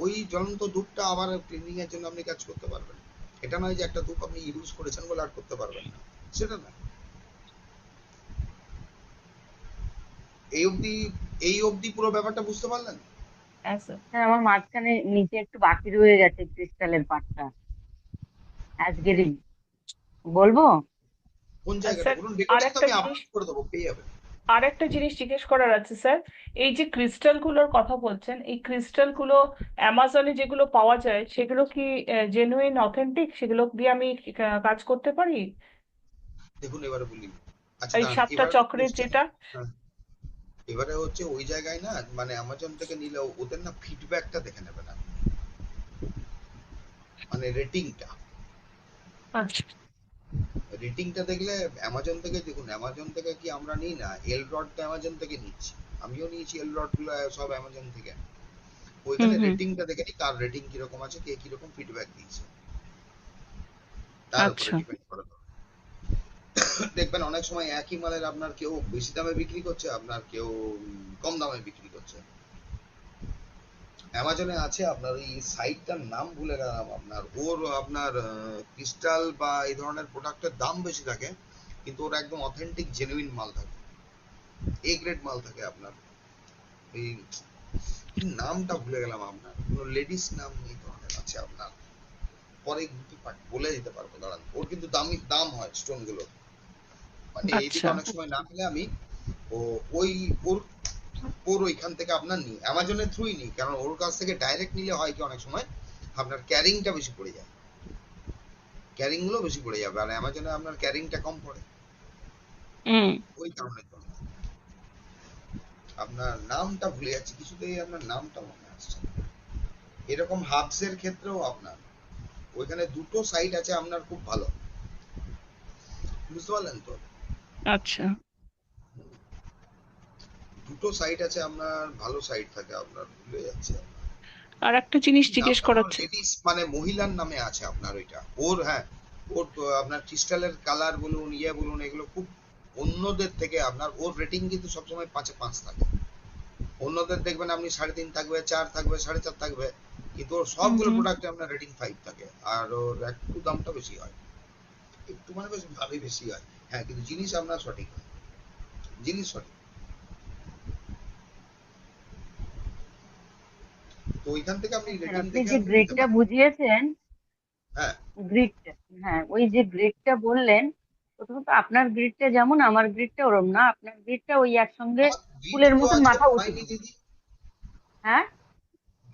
ওই জ্বলন্ত ধূপটা আবার ক্লিনিং এর জন্য আপনি কাজ করতে পারবেন। এটা নয় যে একটা ধূপ আপনি ইউজ করেছেন বলে আর করতে পারবেন না, সেটা না। এই অবধি, এই অবধি পুরো ব্যাপারটা বুঝতে পারলেন? হ্যাঁ স্যার। হ্যাঁ, আমার মাঝখানে নিচে একটু বাকি রয়ে গেছে ক্রিস্টালের পার্টটা, আজকেরই বলবো। কোন আর জায়গাটা স্যার বলুন, আর ডেটাটা তো একটা আমি জিনিস, আপলোড করে দেবো, পেয়ে যাবেন। আর একটা জিনিস জিজ্ঞেস করার আছে স্যার। এই যে ক্রিস্টাল গুলোর কথা বলছেন, এই ক্রিস্টাল গুলো অ্যামাজনে যেগুলো পাওয়া যায় সেগুলো কি জেনুইন অথেন্টিক? সেগুলো দিয়ে আমি কাজ করতে পারি? দেখুন এবারে বলি, আচ্ছা এই দাঁড়ান, 7টা এবার চক্রের কোশ্চেন, যেটা। এবারে হচ্ছে ওই জায়গায় না, মানে অ্যামাজন থেকে নিলে ওদের না ফিডব্যাকটা দেখে নেবে না, মানে রেটিংটা, আচ্ছা। রেটিংটা দেখলে অ্যামাজন থেকে, দেখুন অ্যামাজন থেকে কি আমরা নিই না, এল রডটা অ্যামাজন থেকে নিচ্ছি, আমিও নিয়েছি এল রড গুলো সব অ্যামাজন থেকে। ওইখানে হুম। রেটিংটা দেখে নি, কার রেটিং কিরকম আছে, কে কিরকম ফিডব্যাক দিয়েছে, তার উপরে আচ্ছা। ডিপেন্ড করে। দেখবেন অনেক সময় একই মালের আপনার কেউ বেশি দামে বিক্রি করছে, আপনার কেউ কম দামে বিক্রি করছে। অ্যামাজনে আছে আপনার ওই সাইটটার নাম ভুলে গেলাম, আপনার ক্রিস্টাল বা এই ধরনের প্রোডাক্টের দাম বেশি থাকে, কিন্তু ওর একদম অথেন্টিক জেনুইন মাল থাকে, এ গ্রেড মাল থাকে আপনার। এই কি নামটা ভুলে গেলাম, আপনার কোনো লেডিস নাম এই ধরনের আছে আপনার, পরে বলে দিতে পারবো, দাঁড়ান। ওর কিন্তু দাম হয় স্টোন গুলো, মানে এইদিকে আচ্ছা। অনেক সময় না পেলে আমি ও ওই ওর ওর ওইখান থেকে আপনার নিই, অ্যামাজনের থ্রুই নিই, কারণ ওর কাছ থেকে ডাইরেক্ট নিলে হয় কি অনেক সময় আপনার ক্যারিংটা বেশি পড়ে যায়, ক্যারিং গুলো বেশি পড়ে যাবে, আর অ্যামাজনে আপনার ক্যারিংটা কম পড়ে, হুম। ওই কারণের জন্য। আপনার নামটা ভুলে যাচ্ছি কিছুতেই, আপনার নামটা মনে আসছে না। এরকম হাবস এর ক্ষেত্রেও আপনার ওইখানে দুটো সাইট আছে আপনার খুব ভালো, বুঝতে পারলেন তো? আচ্ছা। দুটো সাইট আছে আপনার, ভালো সাইট থাকে আপনার, ভুলে যাচ্ছে আর একটা জিনিস কি জিজ্ঞেস নামটা, করার লেডিস মানে মহিলার নামে আছে আপনার ওইটা। ওর হ্যাঁ, ওর তো আপনার ক্রিস্টালের কালার বলুন, ইয়ে বলুন, এগুলো খুব অন্যদের থেকে আপনার, ওর রেটিং কিন্তু সবসময় 5-এ 5 থাকে। অন্যদের দেখবেন আপনি 3.5 থাকবে, 4 থাকবে, 4.5 থাকবে, কিন্তু ওর সবগুলো প্রোডাক্টে আপনার রেটিং 5 থাকে, আর ওর একটু দামটা বেশি হয়, একটু মানে বেশ ভালোই বেশি হয়। হ্যাঁ, কিন্তু জিনিস আপনার সঠিক হয়, জিনিস সঠিক। তো ওইখান থেকে আপনি স্যার রেটিং আপনি দেখে যে আপনি নিতে গ্রিডটা পারেন। বুঝিয়েছেন, হ্যাঁ, গ্রিডটা, হ্যাঁ ওই যে গ্রিডটা বললেন, প্রথমত আপনার গ্রিডটা যেমন আমার গ্রিডটা ওরম না, আপনার গ্রিডটা ওই একসঙ্গে আমার গ্রিড ফুলের তো মতন আজকে মাথা উঁচু পড়াইনি হবে। দিদি, হ্যাঁ,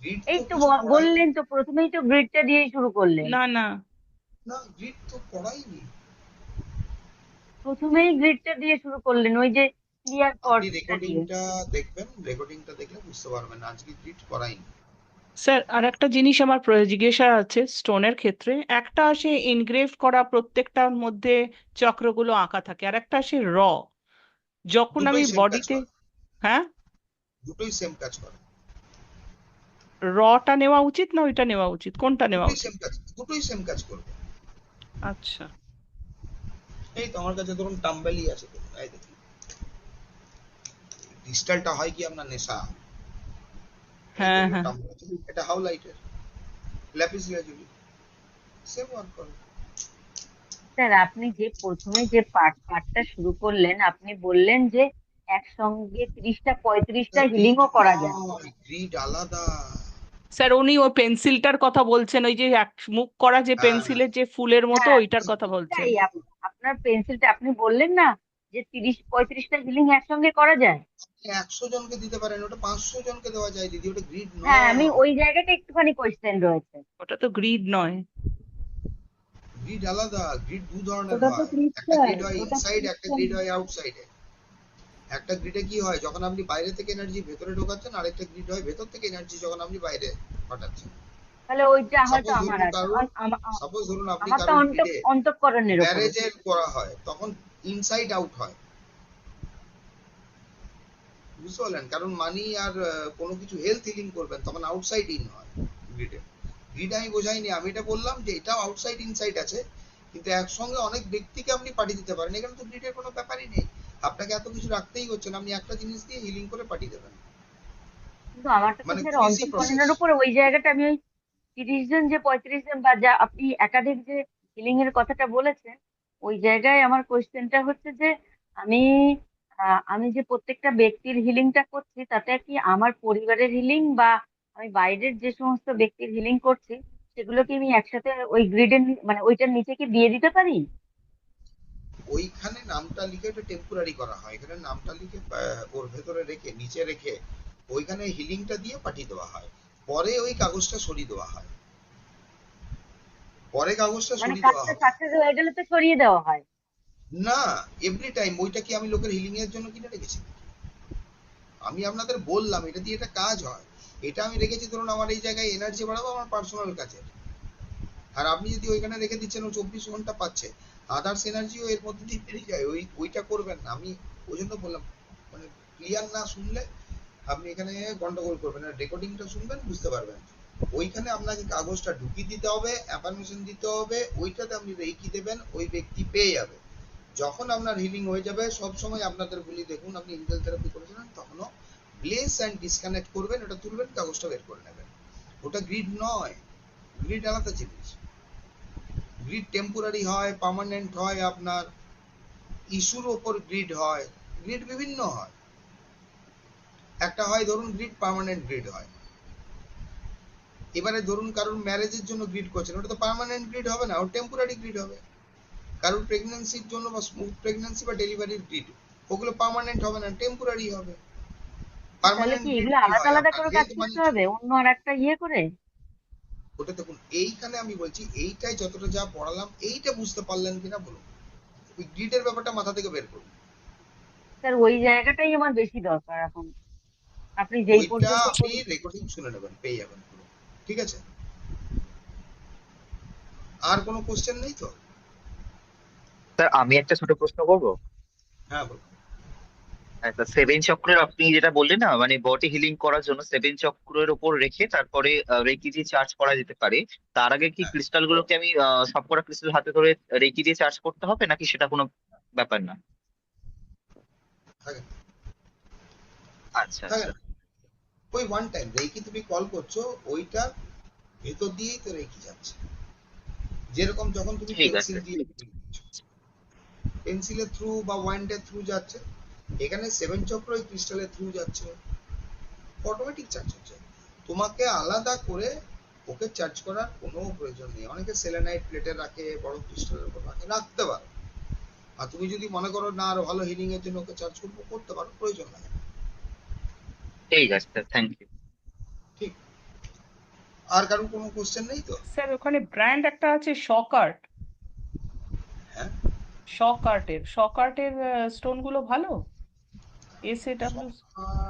গ্রিড এই তো তো কিছু পড়াইনি। বললেন তো, প্রথমেই তো গ্রিডটা দিয়েই শুরু করলেন। না না, না, গ্রিড তো পড়াইনি। প্রথমেই গ্রিডটা দিয়ে শুরু করলেন, ওই যে ক্লিয়ার আপনি কটসটা দিয়ে। রেকর্ডিংটা দেখবেন, রেকর্ডিংটা দেখলে বুঝতে পারবেন আজকে গ্রিড করাইনি। স্যার আর একটা জিনিস আমার জিজ্ঞাসা আছে স্টোনের ক্ষেত্রে। একটা আসে ইনগ্রেভ করা, প্রত্যেকটার মধ্যে চক্রগুলো আঁকা থাকে, আর একটা আসে যখন আমি দুটোই সেম কাজ বডিতে, করে, হ্যাঁ, দুটোই সেম কাজ করে, রটা নেওয়া উচিত না ওইটা নেওয়া উচিত, কোনটা নেওয়া দুটোই উচিত? সেম কাজ, দুটোই সেম কাজ করবে। আচ্ছা। এই তো আমার কাছে ধরুন টাম্বেলি আছে, দেখুন, এই দেখুন ক্রিস্টালটা হয় কি আপনার নেশা, এই হ্যাঁ যেগুলো হ্যাঁ। টাম্বেল আছে, এটা হাউলাইটের ল্যাপিস লাজুলি, সেম ওয়ার্ক করে। স্যার আপনি যে প্রথমে যে পার্টটা শুরু করলেন, আপনি বললেন যে একসঙ্গে 30টা 35টা গ্রিড হিলিংও করা যায়। নয়, গ্রিড আলাদা। স্যার উনি ওই পেন্সিলটার কথা বলছেন, ওই যে এক মুখ করা যে হ্যাঁ, পেন্সিলের যে ফুলের মতো, হ্যাঁ ওইটার কথা বলছেন। ঠিকটাই, আপনার পেন্সিলটা আপনি বললেন না যে 30-35টা হিলিং একসঙ্গে করা যায়। 100 জনকে দিতে পারেন, ওটা 500 জনকে দেওয়া যায় দিদি, ওটা গ্রিড হ্যাঁ, আমি নয়। ওই জায়গাটা একটুখানি কোয়েশ্চেন রয়েছে। ওটা তো গ্রিড নয়। গ্রিড আলাদা, গ্রিড দু ধরনের ওটা তো হয়, একটা ক্রিস্টাল, গ্রিড হয় ওটা ইনসাইড, একটা ক্রিস্টাল। গ্রিড হয় আউটসাইডে। একটা গ্রিডে কি হয়, যখন আপনি বাইরে থেকে এনার্জি ভেতরে ঢোকাচ্ছেন, আরেকটা গ্রিড হয় ভেতর থেকে এনার্জি যখন আপনি বাইরে পাঠাচ্ছেন। তাহলে ওইটা হয়তো সাপোজ আমার ধরুন আছে, কারোর, সাপোজ ধরুন আপনি আমারটা কারোর গ্রিডে অন্তঃকরণের ওপরে। ম্যারেজের করা হয়, তখন ইনসাইড আউট হয়, বুঝতে পারলেন? কারণ মানি আর কোনো কিছু হেলথ হিলিং করবেন, তখন আউটসাইড ইন হয় গ্রিডে। গ্রিড আমি বোঝাইনি, আমি এটা বললাম যে এটাও আউটসাইড ইনসাইড আছে, কিন্তু একসঙ্গে অনেক ব্যক্তিকে আপনি পাঠিয়ে দিতে পারেন, এখানে তো গ্রিডের কোনো ব্যাপারই নেই, আপনাকে এত কিছু রাখতেই হচ্ছে না, আপনি একটা জিনিস দিয়ে হিলিং করে পাঠিয়ে দেবেন, কিন্তু আমারটা তো মানে স্যার খুব ইজি প্রসেস। অন্তঃকরণের উপরে, ওই জায়গাটা আমি ওই 30 জন যে 35 জন বা যা আপনি একাধিক যে হিলিং এর কথাটা বলেছেন, ওই জায়গায় আমার কোয়েশ্চেনটা হচ্ছে যে আমি আমি যে প্রত্যেকটা ব্যক্তির হিলিংটা করছি, তাতে কি আমার পরিবারের হিলিং বা আমি বাইরের যে সমস্ত ব্যক্তির হিলিং করছি, সেগুলো কি আমি একসাথে ওই গ্রিডের মানে ওইটার নিচে কি দিয়ে দিতে পারি? ওইখানে নামটা লিখে ওটা টেম্পোরারি করা হয়, এখানে নামটা লিখে ওর ভেতরে রেখে, নিচে রেখে ওইখানে হিলিংটা দিয়ে পাঠিয়ে দেওয়া হয়, পরে ওই কাগজটা সরিয়ে দেওয়া হয়, পরে কাগজটা মানে সরিয়ে দেওয়া কাজটা হবে। সাকসেস হয়ে গেলে তো সরিয়ে দেওয়া হয়। না, এভরি টাইম ওইটা কি আমি লোকের হিলিং এর জন্য কিনে রেখেছি? আমি আপনাদের বললাম এটা দিয়ে একটা কাজ হয়, এটা আমি রেখেছি ধরুন আমার এই জায়গায় এনার্জি বাড়াবো আমার পার্সোনাল কাজে, আর আপনি যদি ওইখানে রেখে দিচ্ছেন ও 24 ঘন্টা পাচ্ছে, আদার্স এনার্জিও এর মধ্যে দিয়ে বেরিয়ে যায়, ওইটা করবেন না। আমি ওই জন্য বললাম, মানে ক্লিয়ার না শুনলে আপনি এখানে গন্ডগোল করবেন না, রেকর্ডিংটা শুনবেন, বুঝতে পারবেন। ওইখানে আপনাকে কাগজটা ঢুকিয়ে দিতে হবে, অ্যাফার্মেশন দিতে হবে, ওইটাতে আপনি রেকি দেবেন, ওই ব্যক্তি পেয়ে যাবে। যখন আপনার হিলিং হয়ে যাবে, সব সময় আপনাদের বলি, দেখুন আপনি ইন্টেল থেরাপি করেছিলেন, তখনও ব্লেস অ্যান্ড ডিসকানেক্ট করবেন, ওটা তুলবেন, কাগজটা বের করে নেবেন। ওটা গ্রিড নয়, গ্রিড আলাদা জিনিস। গ্রিড টেম্পোরারি হয়, পার্মানেন্ট হয়, আপনার ইস্যুর ওপর গ্রিড হয়, গ্রিড বিভিন্ন হয়। একটা হয় ধরুন গ্রিড পার্মানেন্ট গ্রিড হয়। এবারে ধরুন কারোর ম্যারেজের জন্য গ্রিড করছেন, ওটা তো পার্মানেন্ট গ্রিড হবে না, ওটা টেম্পোরারি গ্রিড হবে। কারোর প্রেগন্যান্সির জন্য বা স্মুথ প্রেগন্যান্সি বা ডেলিভারির গ্রিড, ওগুলো পার্মানেন্ট হবে না, টেম্পোরারি হবে। তাহলে পার্মানেন্ট কি গ্রিড এগুলো কি আলাদা হয়, আলাদা আপনার করে কাজ হেলথ করতে মানির হবে জন্য। অন্য আর একটা ইয়ে করে? ওটা দেখুন, এইখানে আমি বলছি, এইটাই যতটা যা পড়ালাম, এইটা বুঝতে পারলেন কিনা বলুন। ওই গ্রিডের ব্যাপারটা মাথা থেকে বের করুন। স্যার ওই জায়গাটাই আমার বেশি দরকার এখন, আপনি যেই ওইটা পর্যন্ত আপনি রেকর্ডিং শুনে নেবেন, পেয়ে যাবেন পুরো। ঠিক আছে, আর কোনো কোশ্চেন নেই তো? স্যার আমি একটা ছোট প্রশ্ন করবো। হ্যাঁ বলুন। একটা সেভেন চক্রের আপনি যেটা বললেন না, মানে বডি হিলিং করার জন্য সেভেন চক্রের ওপর রেখে তারপরে রেকি দিয়ে চার্জ করা যেতে পারে। তার আগে কি হ্যাঁ, ক্রিস্টাল গুলোকে আমি সবকটা ক্রিস্টাল হাতে ধরে রেকি দিয়ে চার্জ করতে হবে, নাকি সেটা কোনো ব্যাপার না? থাকে আচ্ছা থাকে আচ্ছা। না, ওই ওয়ান টাইম রেকি তুমি কল করছো, ওইটার ভেতর দিয়েই তো রেকি যাচ্ছে। যেরকম যখন তুমি ঠিক আছে। পেন্সিল দিয়ে পেন্সিলের থ্রু বা ওয়াইন্ডের থ্রু যাচ্ছে, এখানে সেভেন চক্র ওই ক্রিস্টালের থ্রু যাচ্ছে, অটোমেটিক চার্জ হচ্ছে। তোমাকে আলাদা করে ওকে চার্জ করার কোনো প্রয়োজন নেই। অনেকে সেলেনাইট প্লেটে রাখে, বড় ক্রিস্টালের উপর রাখে, রাখতে পারো। আর তুমি যদি মনে করো না আরো ভালো হিলিং এর জন্য ওকে চার্জ করবো, করতে পারো, প্রয়োজন লাগে না। ঠিক আছে স্যার, থ্যাংক ইউ। ঠিক। আর কারো কোনো কোশ্চেন নেই তো? স্যার ওখানে ব্র্যান্ড একটা আছে শকার্ট, হ্যাঁ, শকার্টের স্টোন গুলো ভালো, SAW।